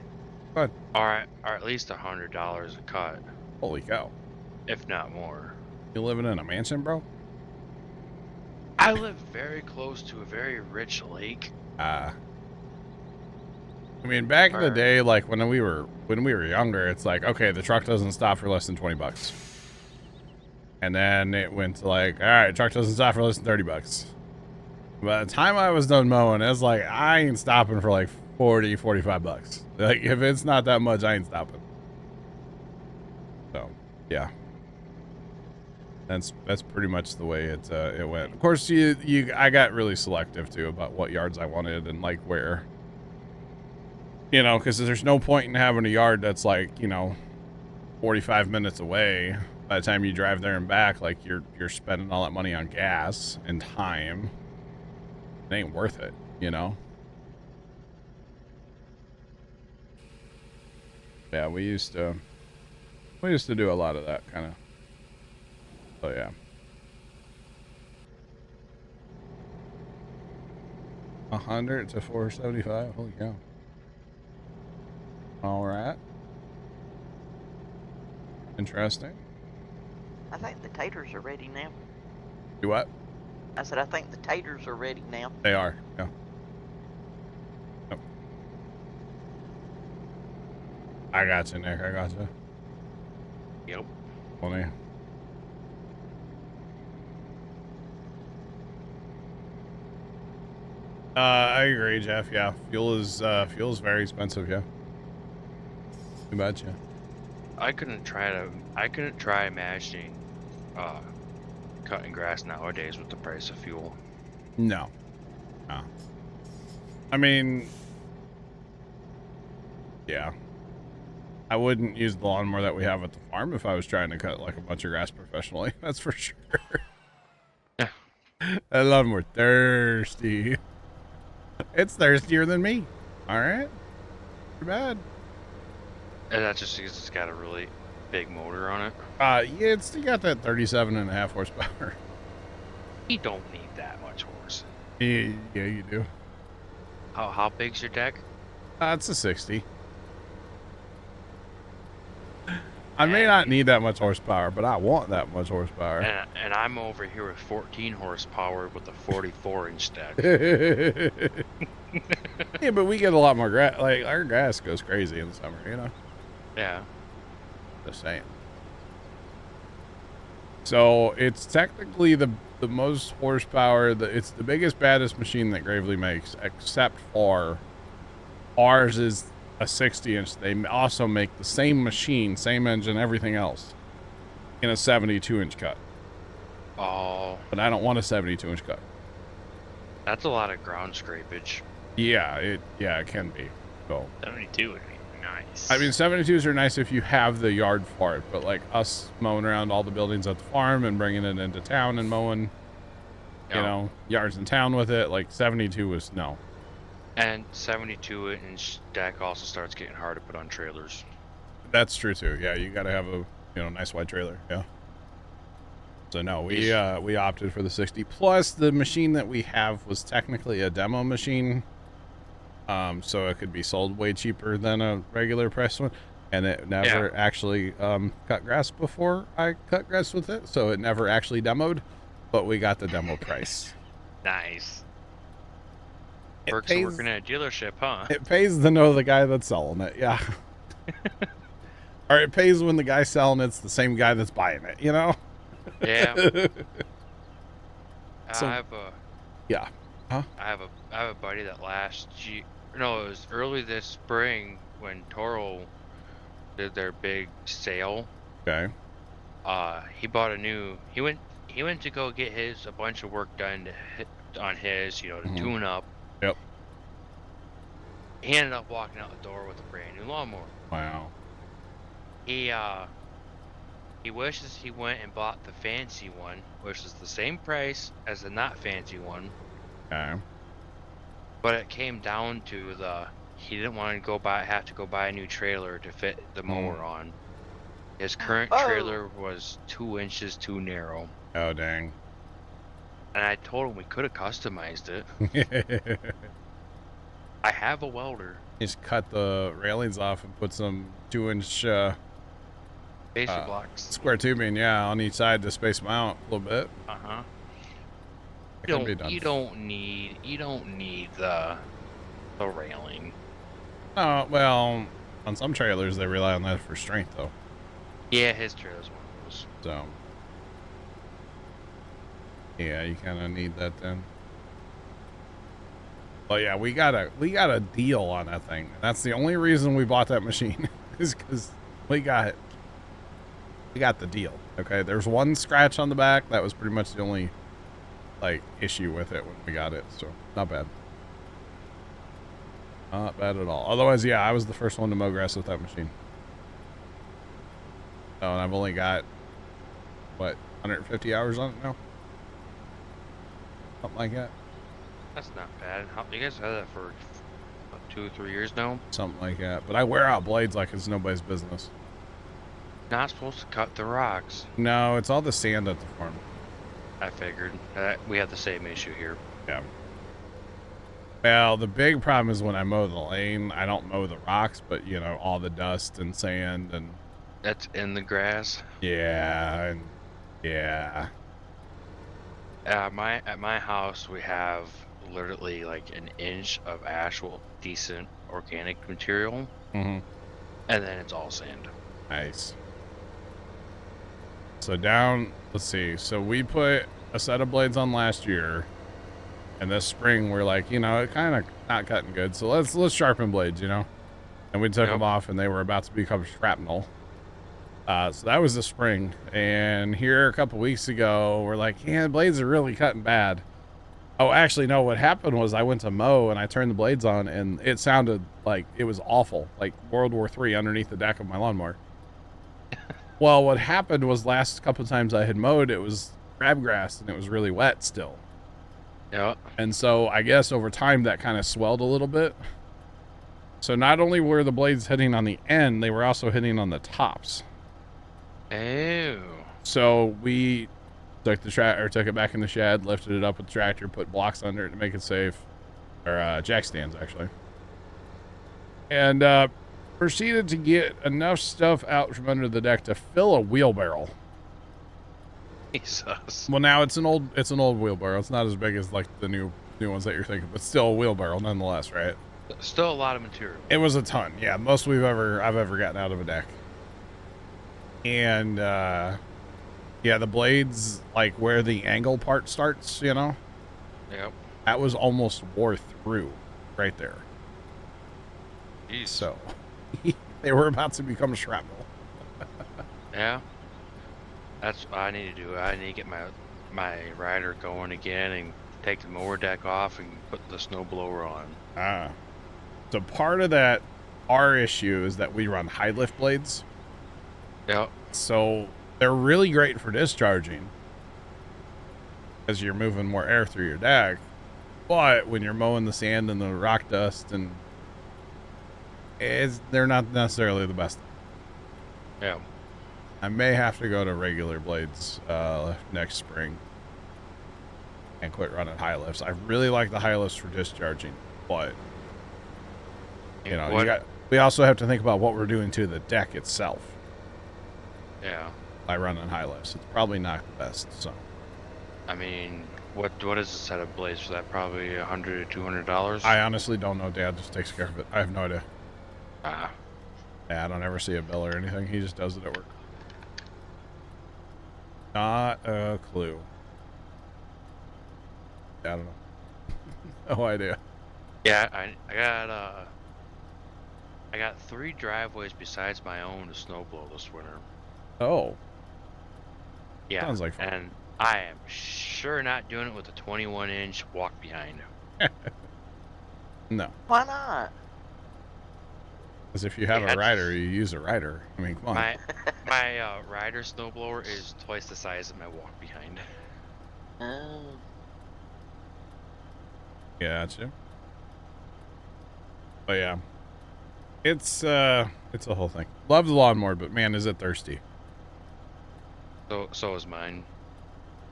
okay. Are at least $100 a cut, Holy cow! if not more. You living in a mansion, bro? I live very close to a very rich lake. I mean, back in the day, like when we were younger, it's like, okay, the truck doesn't stop for less than $20. And then it went to like, all right, truck doesn't stop for less than $30. By the time I was done mowing, it was like, I ain't stopping for like $40-$45. Like, if it's not that much, I ain't stopping. So, yeah. That's pretty much the way it went. Of course, I got really selective too about what yards I wanted and like where. You know, because there's no point in having a yard that's like, you know, 45 minutes away. By the time you drive there and back, like you're spending all that money on gas and time. It ain't worth it, you know? Yeah, we used to do a lot of that kind of. So yeah. 100 to 475. Holy cow. All right. Interesting. I think the taters are ready now. Do what? I said, I think the taters are ready now. They are. Yeah. Yep. I got you, Nick. I got you. Yep. Funny. I agree, Jeff. Yeah, fuel is very expensive. Yeah. You betcha. I couldn't try imagining cutting grass nowadays with the price of fuel. No. No. I mean, yeah. I wouldn't use the lawnmower that we have at the farm if I was trying to cut like a bunch of grass professionally. That's for sure. That lawnmower thirsty. It's thirstier than me. All right. Too bad. And that's just because it's got a really big motor on it. Yeah, it's got that 37.5 horsepower. You don't need that much horse. Yeah, you do. How big's your deck? It's a 60. I may not need that much horsepower, but I want that much horsepower. And I'm over here with 14 horsepower with a 44-inch stack. Yeah, but we get a lot more grass. Like, our grass goes crazy in the summer, you know? Yeah. Just saying. So, it's technically the most horsepower. It's the biggest, baddest machine that Gravely makes, except for ours is a 60-inch. They also make the same machine, same engine, everything else, in a 72-inch cut. Oh. But I don't want a 72-inch cut. That's a lot of ground scrapage. Yeah, it can be. So 72 would be nice. I mean, 72s are nice if you have the yard for it, but like us mowing around all the buildings at the farm and bringing it into town and mowing, you know, yards in town with it, like 72 was no. And 72-inch stack also starts getting hard to put on trailers. That's true too. Yeah, you got to have a nice wide trailer. Yeah. So no, we opted for the 60. Plus, the machine that we have was technically a demo machine, so it could be sold way cheaper than a regular press one, and it never actually cut grass before I cut grass with it, so it never actually demoed, but we got the demo price. Nice. It Perks pays, of working at a dealership, huh? It pays to know the guy that's selling it, yeah. Or it pays when the guy selling it's the same guy that's buying it, you know? Yeah. So, I have a yeah. Huh? I have a buddy that last year, no, it was early this spring when Toro did their big sale. Okay. He bought a new. He went to go get a bunch of work done on his, to tune up. Yep. He ended up walking out the door with a brand new lawnmower. Wow. He wishes he went and bought the fancy one, which is the same price as the not fancy one. Okay. But it came down to he didn't want to have to go buy a new trailer to fit the mower on. His current trailer was 2 inches too narrow. Oh, dang. And I told him we could have customized it. I have a welder. Just cut the railings off and put some 2-inch Spacer blocks. square tubing, on each side to space them out a little bit. Uh-huh. You don't need the railing. Oh, well, on some trailers they rely on that for strength though. Yeah, his trailer's one of those. So yeah, you kind of need that then. But yeah, we got a deal on that thing. That's the only reason we bought that machine is because we got the deal. Okay, there's one scratch on the back. That was pretty much the only issue with it when we got it. So not bad. Not bad at all. Otherwise, yeah, I was the first one to mow grass with that machine. Oh, and I've only got, 150 hours on it now? Something like that. That's not bad. You guys had that for 2 or 3 years now? Something like that. But I wear out blades like it's nobody's business. Not supposed to cut the rocks. No, it's all the sand at the farm. I figured. We have the same issue here. Yeah. Well, the big problem is when I mow the lane, I don't mow the rocks, but, all the dust and sand and... That's in the grass? Yeah, and... Yeah. At my house, we have literally an inch of actual decent organic material. Mm-hmm. And then it's all sand. Nice. So let's see. So we put a set of blades on last year, and this spring we're like, it kind of not cutting good. So let's sharpen blades, And we took them off, and they were about to become shrapnel. So that was the spring, and here a couple weeks ago, we're like, the blades are really cutting bad. Oh, actually, no. What happened was I went to mow, and I turned the blades on, and it sounded like it was awful, like World War III underneath the deck of my lawnmower. Well, what happened was last couple of times I had mowed, it was crabgrass, and it was really wet still. Yeah. And so I guess over time that kind of swelled a little bit. So not only were the blades hitting on the end, they were also hitting on the tops. Oh. So we took it back in the shed, lifted it up with the tractor, put blocks under it to make it safe, or jack stands actually. And proceeded to get enough stuff out from under the deck to fill a wheelbarrow. Jesus. Well, now it's an old wheelbarrow. It's not as big as like the new ones that you're thinking, but still a wheelbarrow nonetheless, right? Still a lot of material. It was a ton. Yeah, most I've ever gotten out of a deck. And yeah, the blades, like where the angle part starts, you know? Yep. That was almost wore through right there. Jeez. So they were about to become shrapnel. Yeah. That's what I need to do. I need to get my rider going again and take the mower deck off and put the snowblower on. So part of that, our issue is that we run high lift blades. Yep. So they're really great for discharging as you're moving more air through your deck. But when you're mowing the sand and the rock dust, and they're not necessarily the best. Yeah. I may have to go to regular blades next spring and quit running high lifts. I really like the high lifts for discharging, but you know, we also have to think about what we're doing to the deck itself. Yeah. By running high lifts, it's probably not the best. So, I mean, what is a set of blades for that? Probably $100 to $200. I honestly don't know. Dad just takes care of it. I have no idea. Ah. Yeah, I don't ever see a bill or anything. He just does it at work. Not a clue. I don't know. No idea. Yeah, I got 3 driveways besides my own to snowblow this winter. Oh. Yeah. Sounds like fun. And I am sure not doing it with a 21-inch walk behind. No. Why not? Because if you have a rider, you use a rider. I mean, come on. My rider snowblower is twice the size of my walk behind. Oh. Yeah, gotcha. But yeah, it's a whole thing. Love the lawnmower, but man, is it thirsty. So is mine.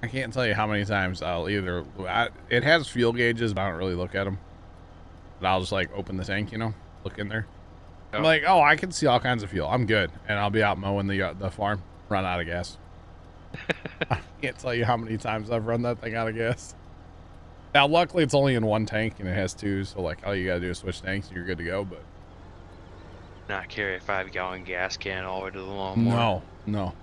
I can't tell you how many times it has fuel gauges, but I don't really look at them. But I'll just like open the tank, you know, look in there. I'm like, oh, I can see all kinds of fuel. I'm good, and I'll be out mowing the farm, run out of gas. I can't tell you how many times I've run that thing out of gas. Now, luckily, it's only in one tank, and it has 2, so like all you gotta do is switch tanks, and you're good to go. But not carry a 5-gallon gas can all the way to the lawnmower. No.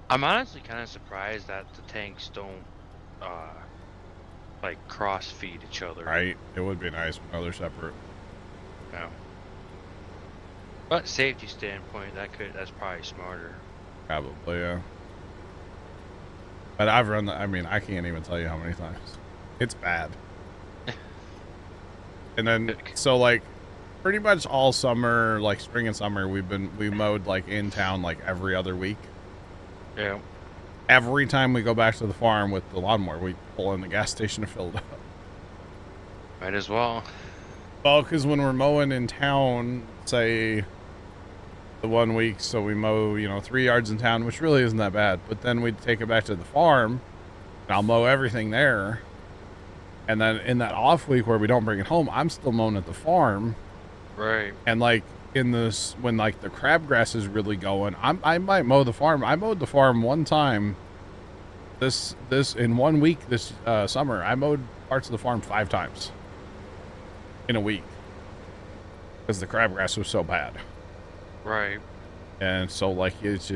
I'm honestly kind of surprised that the tanks don't like cross feed each other. Right? It would be nice when they're separate. Yeah. But safety standpoint, that's probably smarter. Probably, yeah. But I've run that. I mean, I can't even tell you how many times. It's bad. And then, so like, pretty much all summer, like spring and summer, we mowed like in town like every other week. Yeah. Every time we go back to the farm with the lawnmower, we pull in the gas station to fill it up. Might as well. Well, because when we're mowing in town, say the 1 week, so we mow, 3 yards in town, which really isn't that bad. But then we take it back to the farm, and I'll mow everything there. And then in that off week where we don't bring it home, I'm still mowing at the farm. Right. And like when like the crabgrass is really going, I might mow the farm. I mowed the farm one time. This in 1 week this summer, I mowed parts of the farm 5 times in a week because the crabgrass was so bad. Right. And so like it's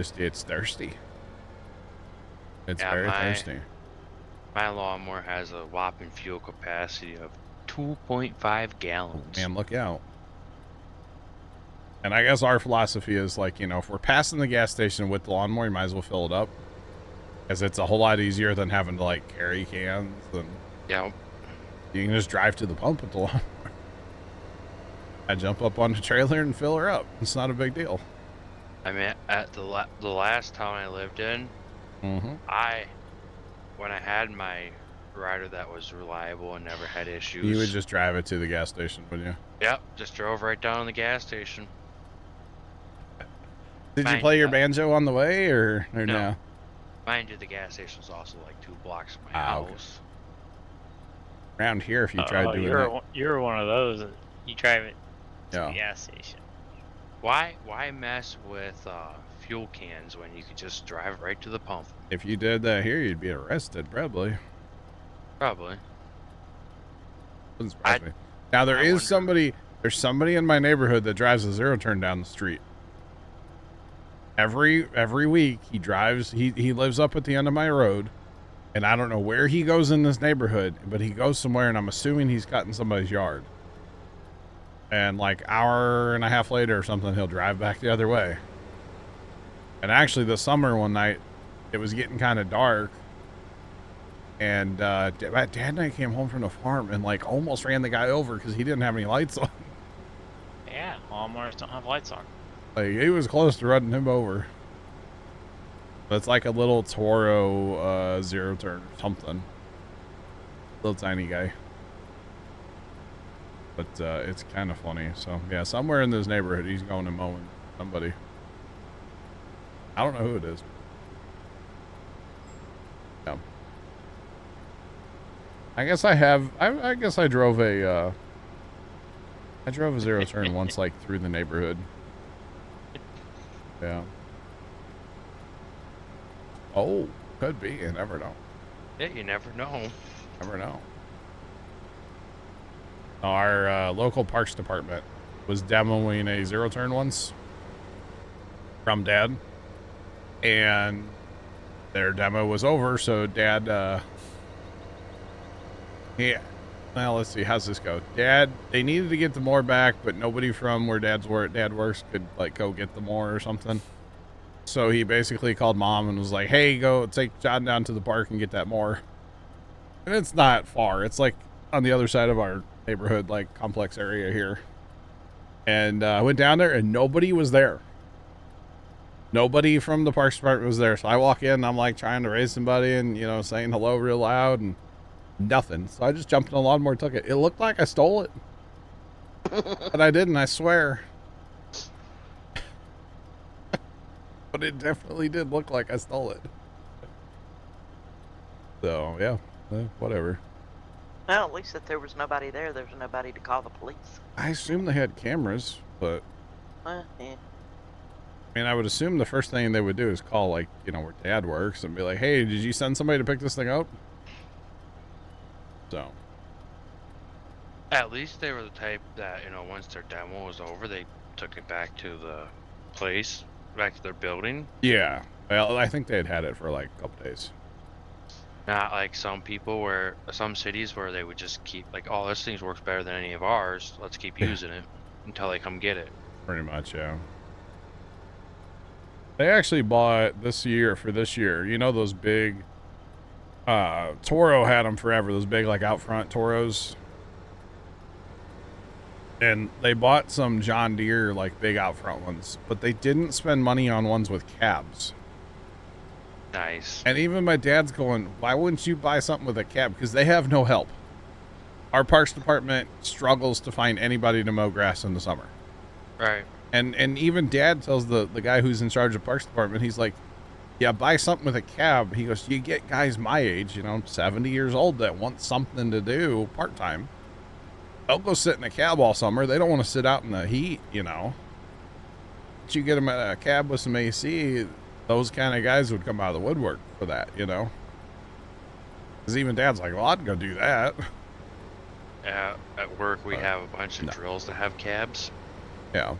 thirsty. It's very thirsty. My lawnmower has a whopping fuel capacity of 2.5 gallons. Man, look out. And I guess our philosophy is like, if we're passing the gas station with the lawnmower, you might as well fill it up. Because it's a whole lot easier than having to like carry cans. And yeah. You can just drive to the pump with the lawnmower. I jump up on the trailer and fill her up. It's not a big deal. I mean, at the last town I lived in, when I had my rider that was reliable and never had issues. You would just drive it to the gas station, wouldn't you? Yep, just drove right down to the gas station. Did you play your banjo on the way, or no? Mind you, the gas station's also like 2 blocks from my house. Okay. Around here, if you tried doing you're one of those that You drive it to Yeah. the gas station. Why mess with fuel cans when you could just drive right to the pump? If you did that here, you'd be arrested, probably. Probably. Wouldn't surprise I- me. Now there I is wonder- somebody. There's somebody in my neighborhood that drives a zero turn down the street. Every week he drives. He lives up at the end of my road, and I don't know where he goes in this neighborhood, but he goes somewhere, and I'm assuming he's cutting somebody's yard. And like hour and a half later or something, he'll drive back the other way. And actually, this summer one night, it was getting kind of dark. And Dad and I came home from the farm and like almost ran the guy over because he didn't have any lights on. Yeah, Walmarts don't have lights on. Like he was close to running him over. But it's like a little Toro zero turn or something. Little tiny guy. But it's kind of funny. So yeah, somewhere in this neighborhood he's going and mowing somebody. I don't know who it is. Yeah. I guess I have. I guess I drove a. I drove a zero turn once, like through the neighborhood. Yeah. Oh, could be. You never know. Yeah, you never know. Never know. Our local parks department was demoing a zero turn once from Dad, and their demo was over. So Dad, yeah. Well, let's see. How's this go? Dad, they needed to get the mower back, but nobody from where Dad works could like go get the mower or something. So he basically called Mom and was like, "Hey, go take John down to the park and get that mower." And it's not far. It's like on the other side of our neighborhood, like complex area here. And I went down there and nobody was there. Nobody from the parks department was there. So I walk in and I'm like trying to raise somebody and, you know, saying hello real loud and nothing. So I just jumped in the lawnmower and took it. It looked like I stole it. But I didn't, I swear. But it definitely did look like I stole it. So, yeah, whatever. Well, at least if there was nobody there, there was nobody to call the police. I assume they had cameras, but Yeah. I mean, I would assume the first thing they would do is call, like, you know, where Dad works and be like, "Hey, did you send somebody to pick this thing up?" So, At least they were the type that, you know, once their demo was over, they took it back to the place, back to their building. yeah. Well, I think they had it for like a couple days. Not like some people where, some cities where they would just keep, like, "Oh, this thing works better than any of ours. Let's keep using it until they come get it." Pretty much, yeah. They actually bought this year, you know, those big, Toro had them forever, those big, like, out front Toros. And they bought some John Deere, like, big out front ones, but they didn't spend money on ones with cabs. Nice. And even my dad's going, "Why wouldn't you buy something with a cab?" Because they have no help. Our parks department struggles to find anybody to mow grass in the summer. Right. And even Dad tells the guy who's in charge of parks department, he's like, "Yeah, buy something with a cab." He goes, "You get guys my age, you know, 70 years old that want something to do part-time. They'll go sit in a cab all summer. They don't want to sit out in the heat, you know. But you get them a cab with some AC, those kind of guys would come out of the woodwork for that, you know." Because even Dad's like, "Well, I'd go do that." At work, we have a bunch of drills that have cabs. Yeah.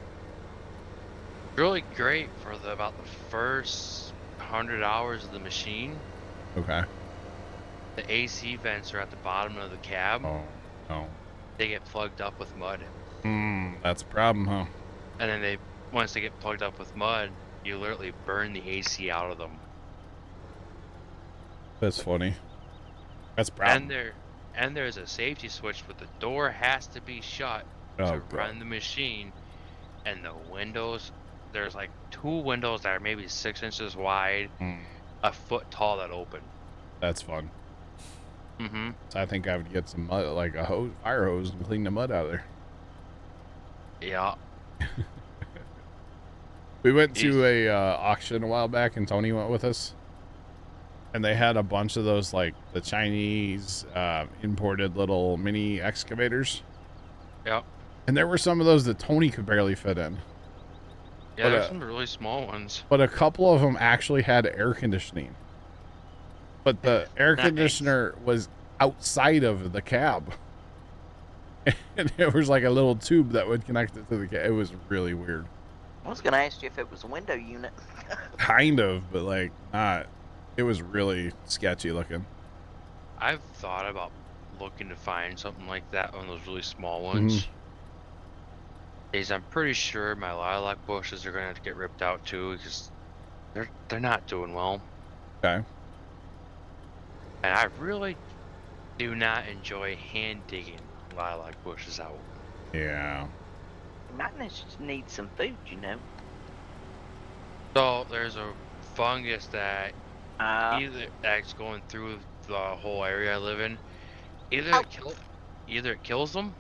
Really great for about the first 100 hours of the machine. Okay. The AC vents are at the bottom of the cab. Oh, no. They get plugged up with mud. That's a problem, huh? And then once they get plugged up with mud, you literally burn the AC out of them. That's funny. That's a problem. And there's a safety switch, but the door has to be shut Oh, to God. run the machine. And the windows, there's like 2 windows that are maybe 6 inches wide, a foot tall that open. That's fun. Mm-hmm. So I think I would get some mud, like a fire hose, and clean the mud out of there. Yeah. We went to a auction a while back, and Tony went with us. And they had a bunch of those, like, the Chinese imported little mini excavators. Yep. And there were some of those that Tony could barely fit in. Yeah, But, there's some really small ones. But a couple of them actually had air conditioning. But the air Nice. conditioner was outside of the cab. And it was like a little tube that would connect it to the cab. It was really weird. I was gonna ask you if it was a window unit. Kind of, but like not. It was really sketchy looking. I've thought about looking to find something like that, one of those really small ones. Is I'm pretty sure my lilac bushes are gonna have to get ripped out too, because they're not doing well. Okay. And I really do not enjoy hand digging lilac bushes out. Yeah. You might just need some food, you know. So there's a fungus that Uh, that's going through the whole area I live in. Either it kills them,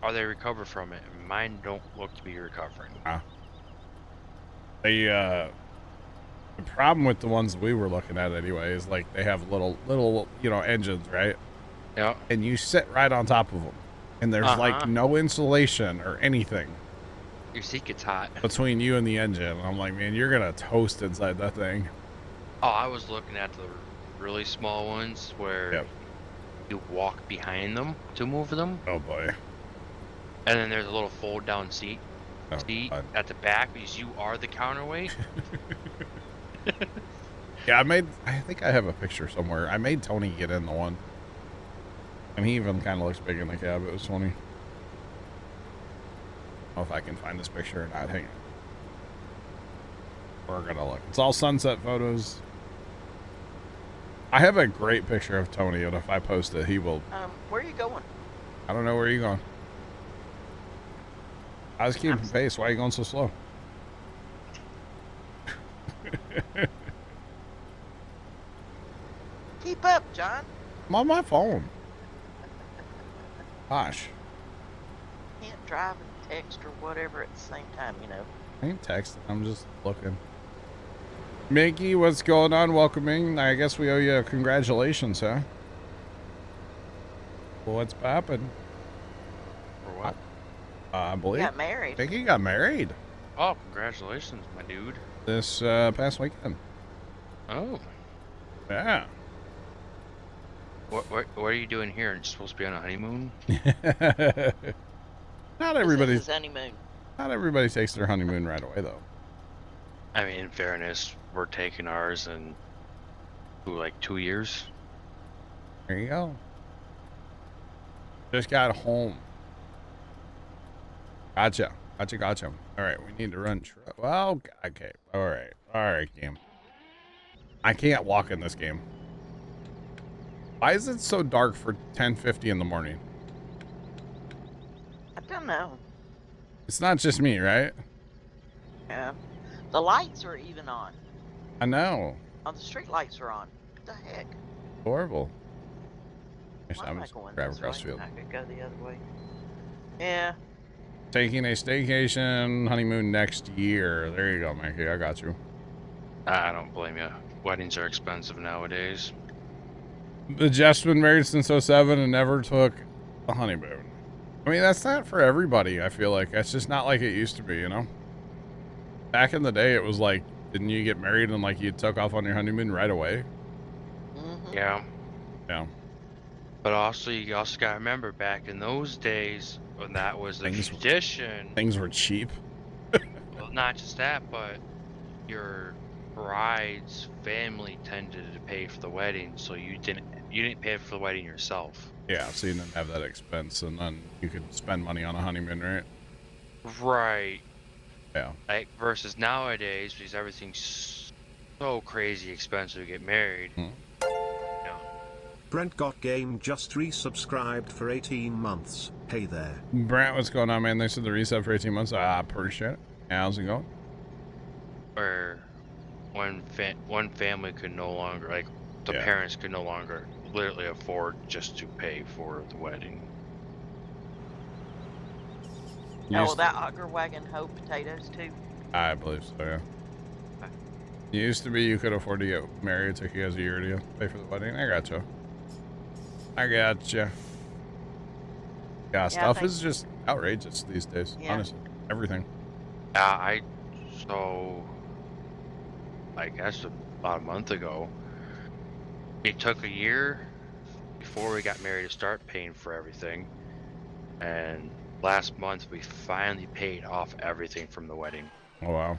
or they recover from it. And mine don't look to be recovering. The problem with the ones we were looking at anyway is like they have little engines, right? Yeah. And you sit right on top of them, and there's like no insulation or anything Your seat gets hot. between you and the engine. I'm like, man, you're gonna toast inside that thing. Oh, I was looking at the really small ones where you walk behind them to move them. Oh boy. And then there's a little fold down seat God. at the back because you are the counterweight. Yeah, I think I have a picture somewhere. I made Tony get in the one. And he even kind of looks big in the cab. It was funny. I don't know if I can find this picture or not. Hang on. We're gonna look. It's all sunset photos. I have a great picture of Tony, and if I post it, he will. where are you going? I don't know where you're going. I was keeping pace. Why are you going so slow? Keep up, John. I'm on my phone. Gosh. Can't drive and text or whatever at the same time, you know. I ain't texting. I'm just looking. Mickey, what's going on? Welcoming. I guess we owe you a congratulations, huh? Well, what's poppin'? For what? I believe. Got married. Mickey got married Oh, congratulations, my dude. this past weekend. Oh. Yeah. What are you doing here? You're supposed to be on a honeymoon? Not everybody. This is his honeymoon. Not everybody takes their honeymoon right away, though. I mean, in fairness, we're taking ours in like 2 years. There you go. Just got home. Gotcha. All right, we need to run. Well, okay. All right, game. I can't walk in this game. Why is it so dark for 10:50 in the morning? I don't know. It's not just me, right? Yeah. The lights are even on. I know. Oh, the street lights are on. What the heck? Horrible. Why I'm am I just going grab this across way? field. I could go the other way. Yeah. Taking a staycation honeymoon next year. There you go, Mikey. I got you. I don't blame you. Weddings are expensive nowadays. Jeff's been married since 07 and never took a honeymoon. I mean, that's not for everybody, I feel like. That's just not like it used to be, you know? Back in the day, it was like, didn't you get married and like you took off on your honeymoon right away? Mm-hmm. Yeah. Yeah. But also, you also got to remember back in those days when that was the tradition. Things were cheap. Well, not just that, but your bride's family tended to pay for the wedding, so you didn't pay for the wedding yourself. Yeah, so you didn't have that expense, and then you could spend money on a honeymoon, right? Right. Yeah. Like versus nowadays, because everything's so crazy expensive to get married. Hmm. Yeah. Brent Got Game just resubscribed for 18 months. Hey there. Brent, what's going on, man? Thanks for the reset for 18 months. I appreciate it. How's it going? Where one family could no longer, like the parents could no longer literally afford just to pay for the wedding. Oh, will that auger wagon hoe potatoes too? I believe so, yeah. It used to be you could afford to get married. It took you guys a year to pay for the wedding. I gotcha. Yeah, I stuff think- is just outrageous these days. Yeah. Honestly, everything. So I guess about a month ago, it took a year before we got married to start paying for everything, and last month we finally paid off everything from the wedding. Oh wow.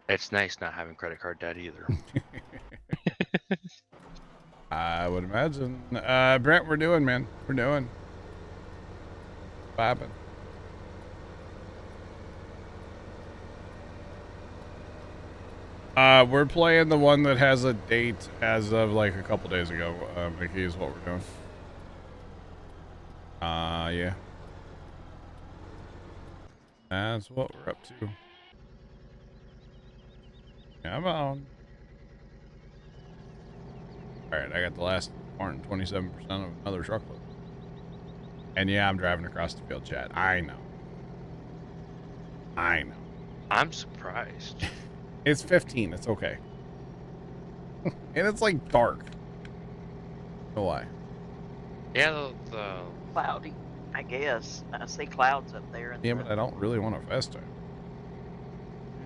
It's nice not having credit card debt either. I would imagine. Brent, we're doing, man. We're doing. Bobbing. We're playing the one that has a date as of like a couple days ago. Mickey is what we're doing. Yeah. That's what we're up to. Come on. Alright, I got the last 427% of another truckload. And yeah, I'm driving across the field, chat. I know. I know. I'm surprised. It's 15. It's okay. And it's like dark. No why. Yeah, the Cloudy, I guess. I see clouds up there. Yeah, but I don't really want a festa.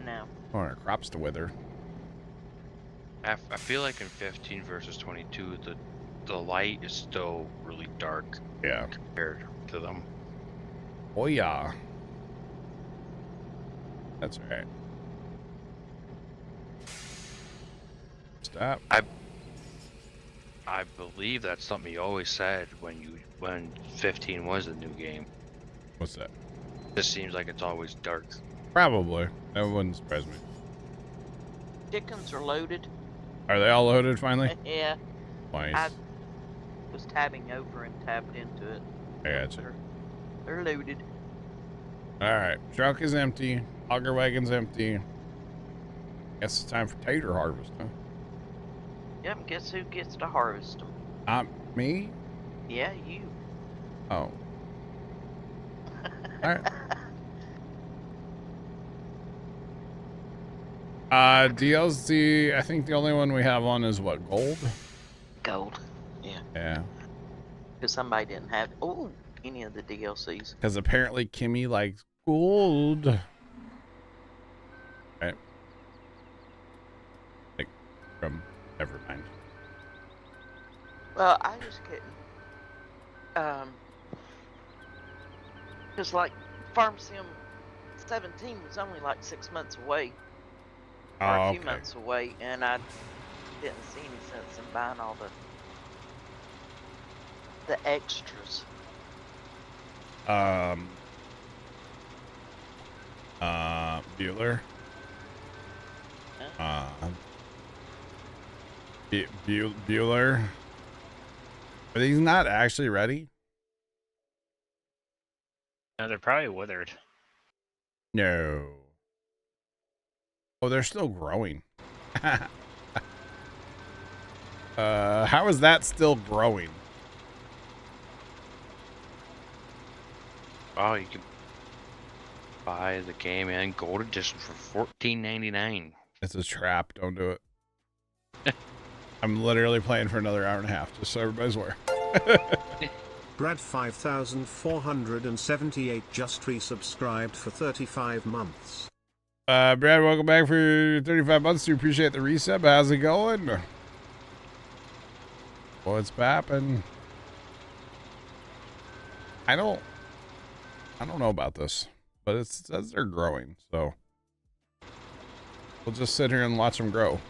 No. I want our crops to wither. I feel like in 15 versus 22, the light is still really dark. Yeah. Compared to them. Oh yeah. That's right. Stop. I believe that's something you always said when 15 was the new game. What's that? This seems like it's always dark. Probably. That wouldn't surprise me. Chickens are loaded. Are they all loaded finally? Yeah. Nice. I was tabbing over and tabbed into it. I got you. They're loaded. Alright. Truck is empty. Auger wagon's empty. Guess it's time for tater harvest, huh? Yep, guess who gets to harvest them? Me? Yeah, you. Oh. Alright. DLC, I think the only one we have on is what, gold? Gold. Yeah. Yeah. Because somebody didn't have any of the DLCs. Because apparently Kimmy likes gold. Right. Like, from Nevermind. Well, I just couldn't. Because like Farm Sim 17 was only like 6 months away. Or a few months away, and I didn't see any sense in buying all the extras. Bueller. Bueller. But he's not actually ready? No, they're probably withered. No. Oh, they're still growing. How is that still growing? Oh, you can buy the game and gold edition for $14.99. It's a trap. Don't do it. I'm literally playing for another hour and a half, just so everybody's aware. Brad 5478 just resubscribed for 35 months. Brad, welcome back for 35 months. We appreciate the resub. How's it going? What's poppin'? I don't know about this, but it says they're growing, so we'll just sit here and watch them grow.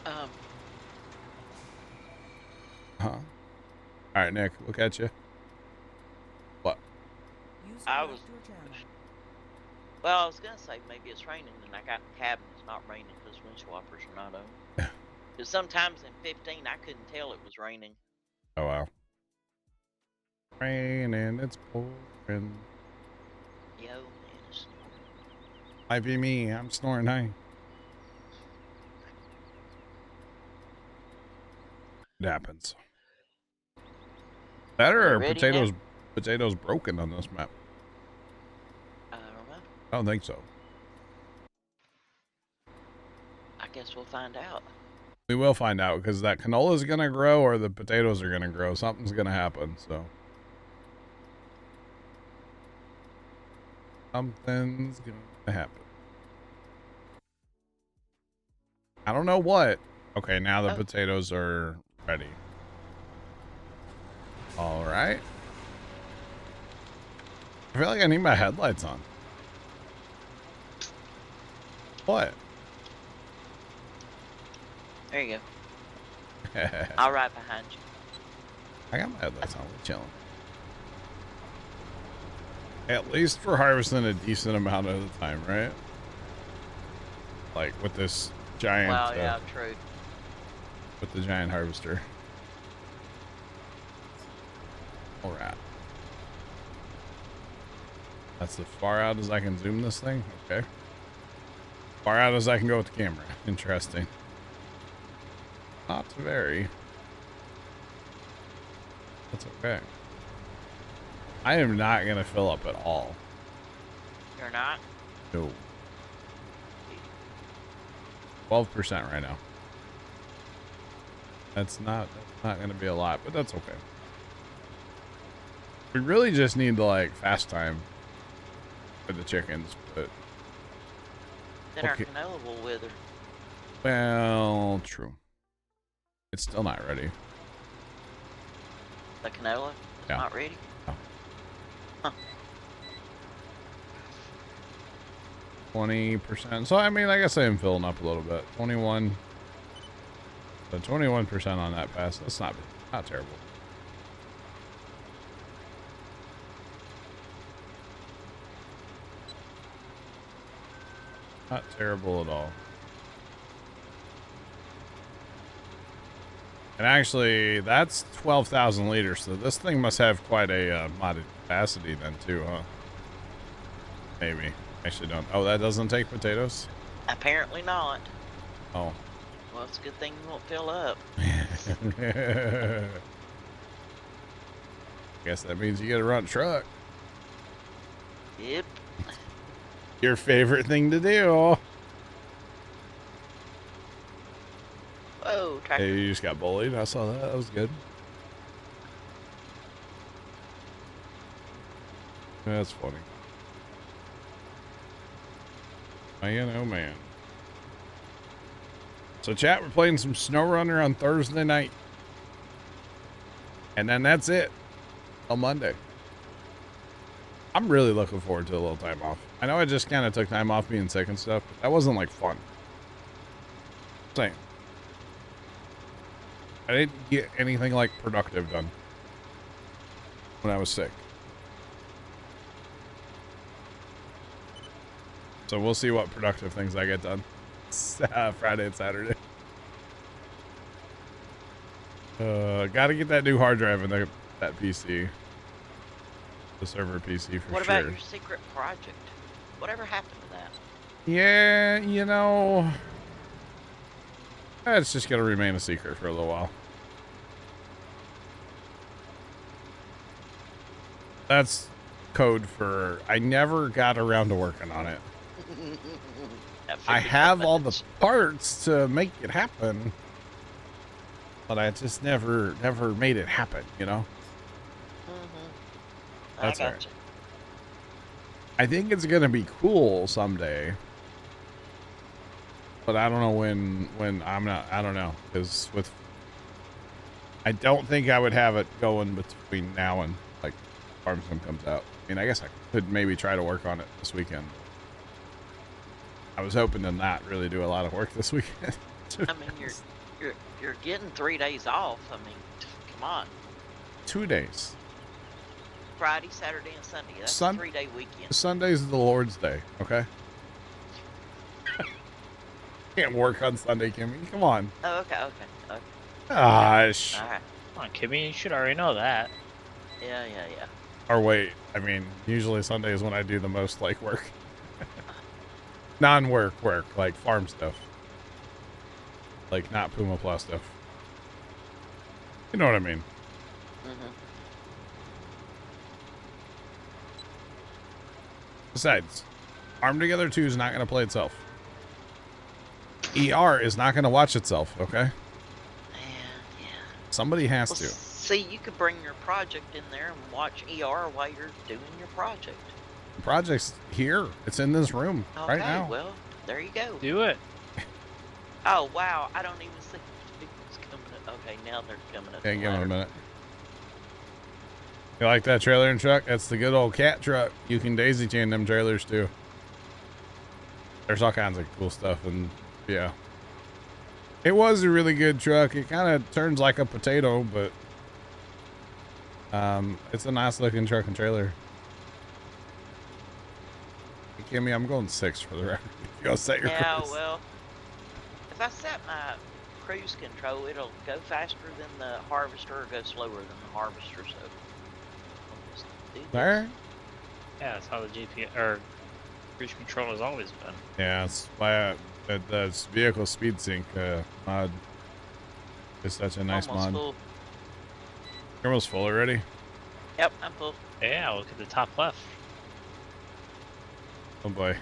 Huh? All right, Nick, look at you. What? I was gonna say maybe it's raining, and I got the cabin. It's not raining because wind swappers are not on. Because sometimes in 15 I couldn't tell it was raining. Oh wow. Raining, it's pouring. Yo, man, it's snoring. Might be me. I'm snoring high. It happens. That or Ready potatoes broken on this map? I don't know. I don't think so. I guess we'll find out. We will find out because that canola is gonna grow or the potatoes are gonna grow. Something's gonna happen. So Something's gonna happen. I don't know what. Okay, now the potatoes are ready. All right. I feel like I need my headlights on. What? There you go. I'll ride behind you. I got my headlights on. We're chilling. At least for harvesting a decent amount of the time, right? Like with this giant. Well, yeah, true. With the giant harvester. All right. That's as far out as I can zoom this thing. Okay. Far out as I can go with the camera. Interesting. Not to vary. That's okay. I am not going to fill up at all. You're not? No. 12% right now. That's not going to be a lot, but that's okay. We really just need to like fast time for the chickens, but then our canola will wither. Well, true. It's still not ready. The canola is not ready? No. Huh. 20%. So, I mean, I guess I am filling up a little bit. 21. So 21% on that pass. That's not terrible. Not terrible at all. And actually, that's 12,000 liters, so this thing must have quite a modded capacity then, too, huh? Maybe. Actually, don't. Oh, that doesn't take potatoes? Apparently not. Oh. Well, it's a good thing you won't fill up. Guess that means you gotta run a truck. Yep. Your favorite thing to do. Oh, tractor. Hey, you just got bullied. I saw that. That was good. That's funny. Man, oh man. So chat, we're playing some SnowRunner on Thursday night. And then that's it. On Monday. I'm really looking forward to a little time off. I know I just kind of took time off being sick and stuff, but that wasn't like fun. Same. I didn't get anything like productive done when I was sick. So we'll see what productive things I get done Friday and Saturday. Gotta get that new hard drive in that PC. The server PC for sure. What about your secret project? Whatever happened to that? Yeah, you know, it's just gonna remain a secret for a little while. That's code for I never got around to working on it. I have all the parts to make it happen, but I just never made it happen, you know? That's all right. I think it's gonna be cool someday, but I don't know when I'm not. I don't know, because I don't think I would have it going between now and like Farm Sim comes out. I mean, I guess I could maybe try to work on it this weekend. I was hoping to not really do a lot of work this weekend. I mean, you're getting 3 days off. I mean, come on. 2 days. Friday, Saturday, and Sunday. That's a 3-day weekend. Sunday's the Lord's Day, okay? Can't work on Sunday, Kimmy. Come on. Oh, okay. Gosh. All right. Come on, Kimmy, you should already know that. Yeah. Or wait, I mean, usually Sunday is when I do the most, like, work. Non-work, like farm stuff. Like, not Puma Plus stuff. You know what I mean? Mm-hmm. Besides, Armed Together 2 is not going to play itself. ER is not going to watch itself, okay? Yeah. Somebody has to. See, you could bring your project in there and watch ER while you're doing your project. The project's here. It's in this room Okay, right now. well, there you go. Do it. Oh, wow. I don't even see who's coming up. Okay, now they're coming up. Yeah, the give him a ladder. minute. You like that trailer and truck? That's the good old cat truck. You can daisy chain them trailers too. There's all kinds of cool stuff, and yeah. It was a really good truck. It kind of turns like a potato, but it's a nice looking truck and trailer. Hey, Kimmy, I'm going 6 for the record. You gotta set your Yeah, course. well, if I set my cruise control, it'll go faster than the harvester or go slower than the harvester, so I'll just do this. There? Yeah, that's how the GPS or cruise control has always been. Yeah, it's why the vehicle speed sync mod is such a nice Almost mod. full. You're almost full already? Yep, I'm full. Yeah, look at the top left. Oh boy.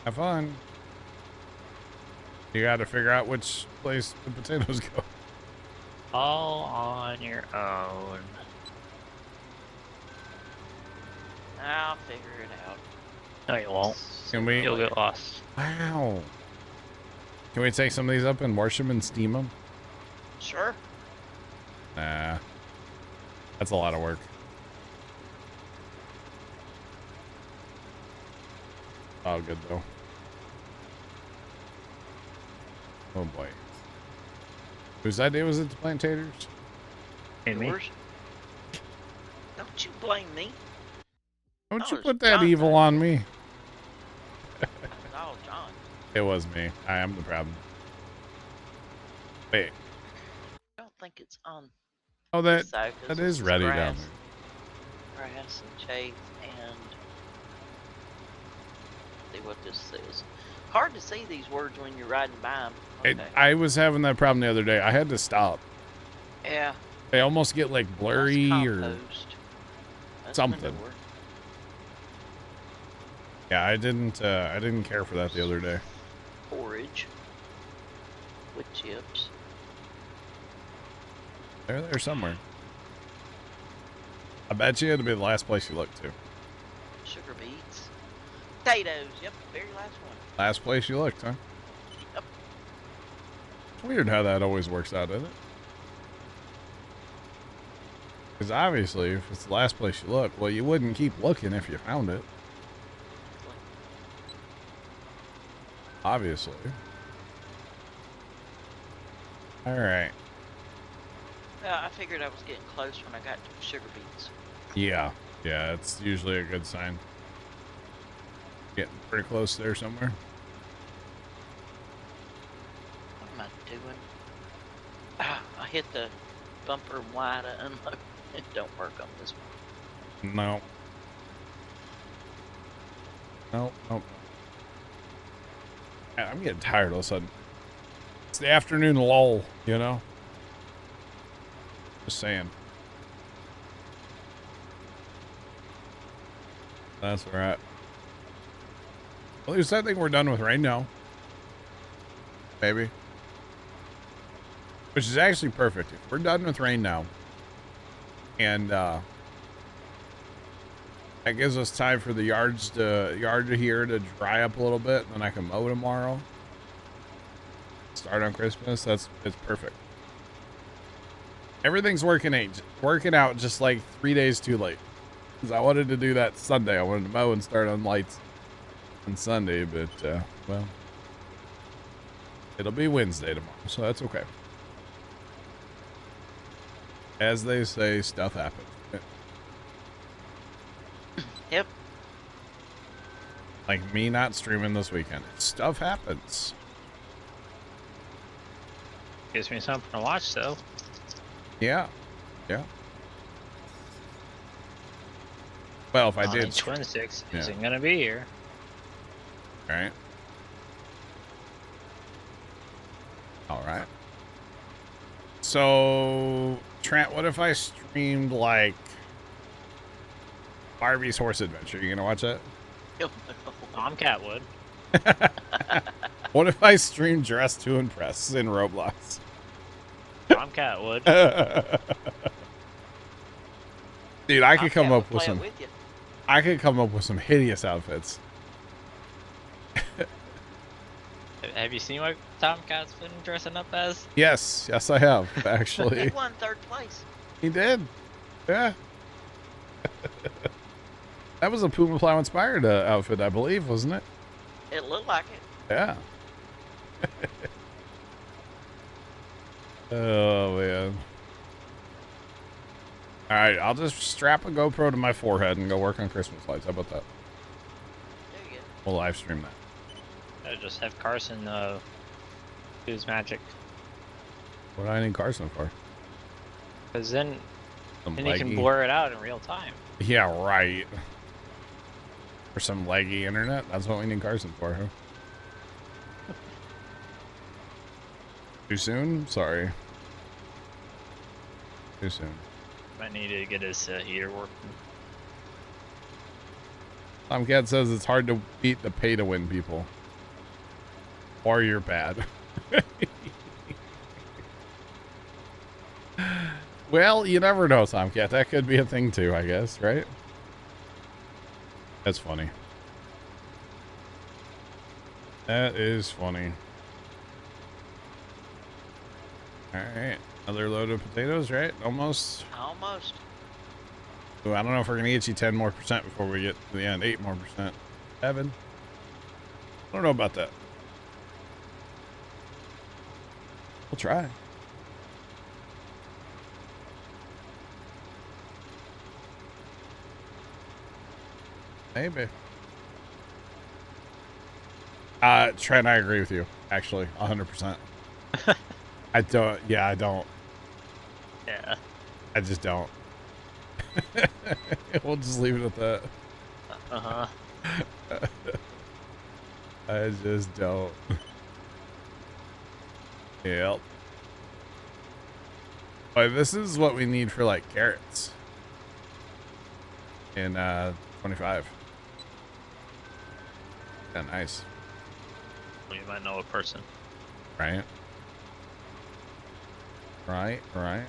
Have fun. You gotta figure out which place the potatoes go. All on your own. I'll figure it out. No, you won't. Can we? You'll get lost. Wow. Can we take some of these up and wash them and steam them? Sure. Nah. That's a lot of work. All good though. Oh boy. Whose idea was it to plant taters? And me. Yours? Don't you blame me. Don't Oh, you it's put that John's evil idea. on me. It's all John. It was me. I am the problem. Wait. I don't think it's on Oh, this that side, 'cause that is it's ready down grass. there. Grass and chafe and see what this says. Hard to see these words when you're riding by them. Okay. I was having that problem the other day. I had to stop. Yeah. They almost get like That's blurry or compost. That's something. manure. yeah. I didn't care for that the other day. Forage with chips. They're there somewhere. I bet you it'll be the last place you look to. Sugar beets. Potatoes. Yep, very last one. Last place you looked, huh? Yep. It's weird how that always works out, isn't it? Because obviously, if it's the last place you look, well, you wouldn't keep looking if you found it. Obviously. All right. I figured I was getting close when I got to the sugar beets. Yeah. Yeah, it's usually a good sign. Getting pretty close there somewhere. What am I doing? I hit the bumper wide to unload. It don't work on this one. No. Nope. Nope. Man, I'm getting tired all of a sudden. It's the afternoon lull, you know? Just saying. That's where we're at. Well, at least I think we're done with rain now. Maybe. Which is actually perfect. If we're done with rain now. And that gives us time for the yard here to dry up a little bit, and then I can mow tomorrow. Start on Christmas. It's perfect. Everything's working out just like 3 days too late. Because I wanted to do that Sunday. I wanted to mow and start on lights on Sunday, but well, it'll be Wednesday tomorrow, so that's okay. As they say, stuff happens. Yep. Like me not streaming this weekend. Stuff happens. Gives me something to watch, though. Yeah. Yeah. Well, if I did. Twin Six Yeah. isn't gonna be here. Right. All right. So, Trent, what if I streamed like Barbie's Horse Adventure? You gonna watch that? Tomcat would. What if I streamed Dress to Impress in Roblox? Tomcat would. Dude, I I'll could come play up with it some. with you. I could come up with some hideous outfits. Have you seen what Tomcat's been dressing up as? Yes, yes, I have actually. He won 3rd place. He did. Yeah. That was a Puma Plow inspired outfit, I believe, wasn't it? It looked like it. Yeah. Oh man. All right, I'll just strap a GoPro to my forehead and go work on Christmas lights. How about that? There you go. We'll live stream that. Just have Carson do his magic. What do I need Carson for? Because then Some he can leggy. blur it out in real time. Yeah, right. For some leggy internet. That's what we need Carson for, huh? Too soon? Sorry. Too soon. Might need to get his heater working. Tomcat says it's hard to beat the pay to win people. Or you're bad. Well, you never know, Tomcat. That could be a thing too, I guess, right? That's funny. That is funny. Alright. Another load of potatoes, right? Almost. Almost. Ooh, I don't know if we're going to get you 10% more before we get to the end. 8% more. 7. I don't know about that. We'll try. Maybe. Trent, I agree with you. Actually, 100%. I don't. Yeah, I don't. Yeah. I just don't. We'll just leave it at that. Uh-huh. I just don't. Yep. But this is what we need for like carrots. In 25. Yeah, nice. You might know a person. Right? Right, right.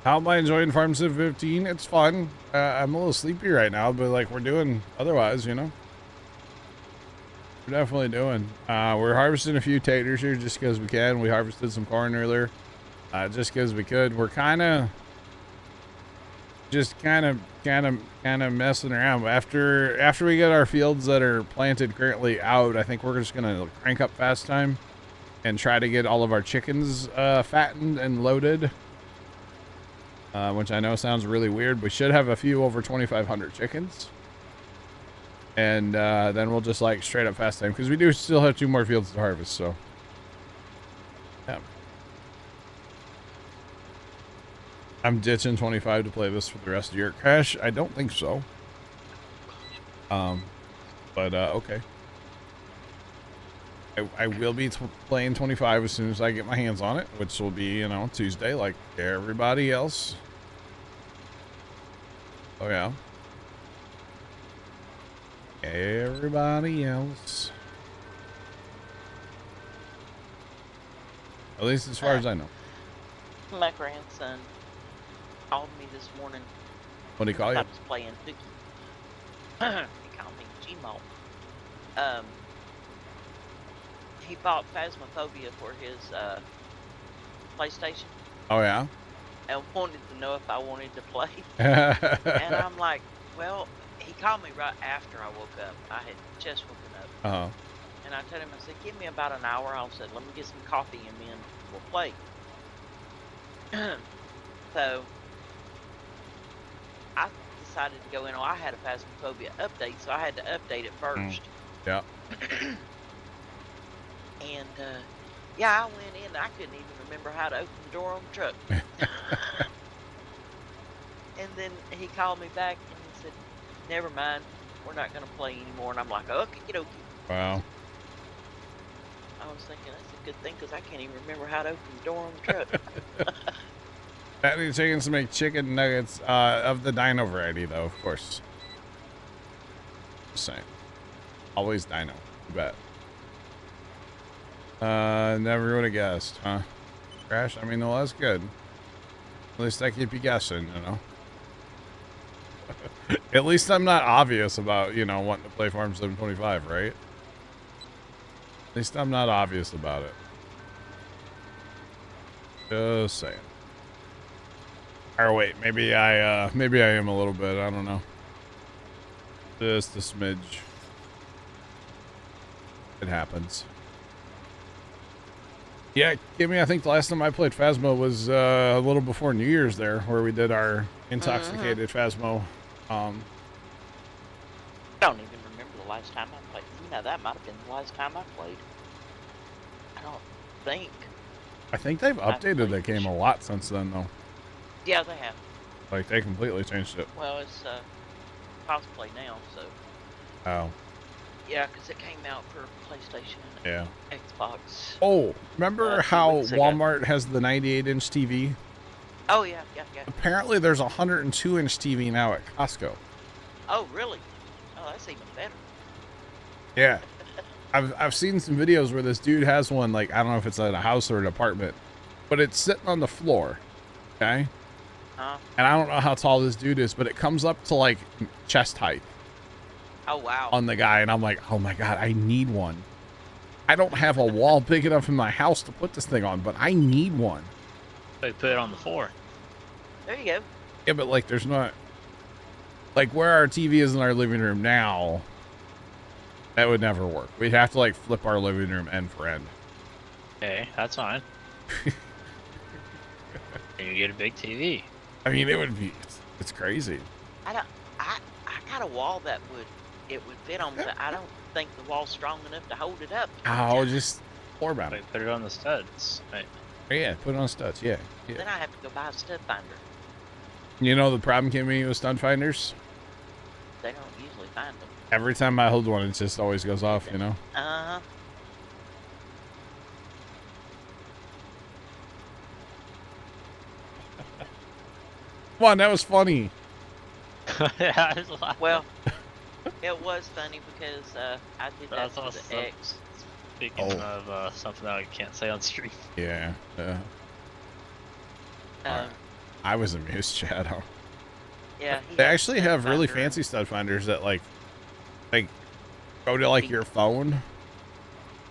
How am I enjoying Farm Sim 15? It's fun. I'm a little sleepy right now, but like we're doing otherwise, you know? We're definitely doing. We're harvesting a few taters here just because we can. We harvested some corn earlier. Just because we could. We're kind of messing around. After we get our fields that are planted currently out, I think we're just gonna crank up fast time and try to get all of our chickens fattened and loaded. Which I know sounds really weird. We should have a few over 2,500 chickens. And then we'll just like straight up fast time because we do still have 2 more fields to harvest. So, yeah. I'm ditching 25 to play this for the rest of your Crash. I don't think so. But okay. I will be playing 25 as soon as I get my hands on it, which will be, you know, Tuesday like everybody else. Oh, yeah. Everybody else. At least as far as I know. My grandson called me this morning. What do you call I you? was playing hooky. He called me Gmo. He bought Phasmophobia for his PlayStation Oh, yeah? and wanted to know if I wanted to play. And I'm like, well, he called me right after I woke up. I had just woken up. Uh-huh. And I told him, I said, give me about an hour. I said, let me get some coffee and then we'll play. So I decided to go in. I had a Phasmophobia update, so I had to update it first. Yeah. And yeah, I went in. I couldn't even remember how to open the door on the truck. And then he called me back and he said, never mind, we're not going to play anymore. And I'm like, okay, okie. Wow. I was thinking that's a good thing because I can't even remember how to open the door on the truck. Fattening chickens to make chicken nuggets of the dino variety, though, of course. Just saying. Always Dino. You bet. Never would have guessed, huh? Crash? I mean, well, that's good. At least I keep you guessing, you know? At least I'm not obvious about, you know, wanting to play Farm 725, right? At least I'm not obvious about it. Just saying. Or wait, maybe I am a little bit. I don't know. Just a smidge. It happens. Yeah, Kimmy, I think the last time I played Phasmo was a little before New Year's there, where we did our intoxicated Phasmo. I don't even remember the last time I played. You know, that might have been the last time I played. I don't think. I think they've updated the game a lot since then, though. Yeah, they have. Like, they completely changed it. Well, it's cosplay now, so. Oh. Yeah, because it came out for PlayStation and Xbox. Oh, remember how weeks ago. Walmart has the 98-inch TV? Oh, yeah. Apparently, there's a 102-inch TV now at Costco. Oh, really? Oh, that's even better. Yeah. I've seen some videos where this dude has one, like, I don't know if it's at a house or an apartment, but it's sitting on the floor, okay? And I don't know how tall this dude is, but it comes up to, like, chest height. Oh, wow. On the guy, and I'm like, oh my god, I need one. I don't have a wall big enough in my house to put this thing on, but I need one. They put it on the floor. There you go. Yeah, but, like, there's not... Like, where our TV is in our living room now... That would never work. We'd have to, like, flip our living room end for end. Okay, that's fine. You get a big TV. I mean, it would be... It's crazy. I got a wall that would fit on, but I don't think the wall's strong enough to hold it up. Oh, just floor mount Like, it. put it on the studs. Right. Yeah, put it on studs. Yeah. Then I have to go buy a stud finder. You know the problem can be with stud finders? They don't usually find them. Every time I hold one, it just always goes off, you know? Uh-huh. Come on, that was funny. Yeah, it's a lot. Well, it was funny because I did that That's to awesome. the X. Speaking of something that I can't say on stream. Yeah. I was amused, Shadow. Yeah. They actually have really fancy stud finders that, like go to, like, your phone.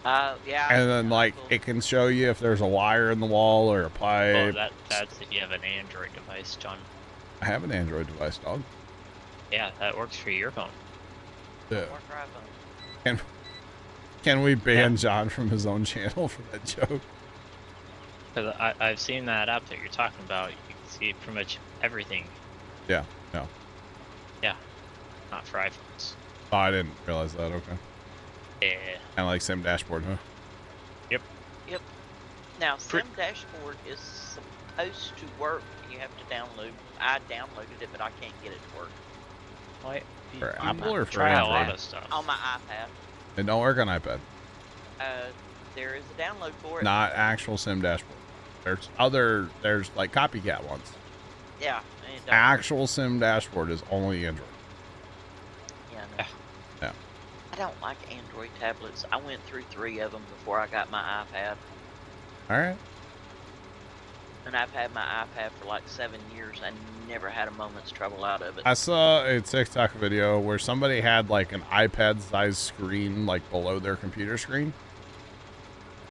Yeah. And then, like, it can show you if there's a wire in the wall or a pipe. Oh, that's if you have an Android device, John. I have an Android device, dog. Yeah, that works for your phone. Yeah. Can we ban John from his own channel for that joke? Because I've seen that app that you're talking about. You can see pretty much everything. Yeah, no. Yeah, not for iPhones. Oh, I didn't realize that, okay. Yeah. Kind of like Sim Dashboard, huh? Yep. Now, Sim Dashboard is supposed to work. You have to download. I downloaded it, but I can't get it to work. Why? For Apple or for Try a Android? lot of stuff. On my iPad. It don't work on iPad. There is a download for it. Not actual Sim Dashboard. There's like copycat ones. Yeah. Actual Sim Dashboard is only Android. Yeah, no. Yeah. I don't like Android tablets. I went through 3 of them before I got my iPad. Alright. And I've had my iPad for like 7 years and never had a moment's trouble out of it. I saw a TikTok video where somebody had like an iPad-sized screen like below their computer screen.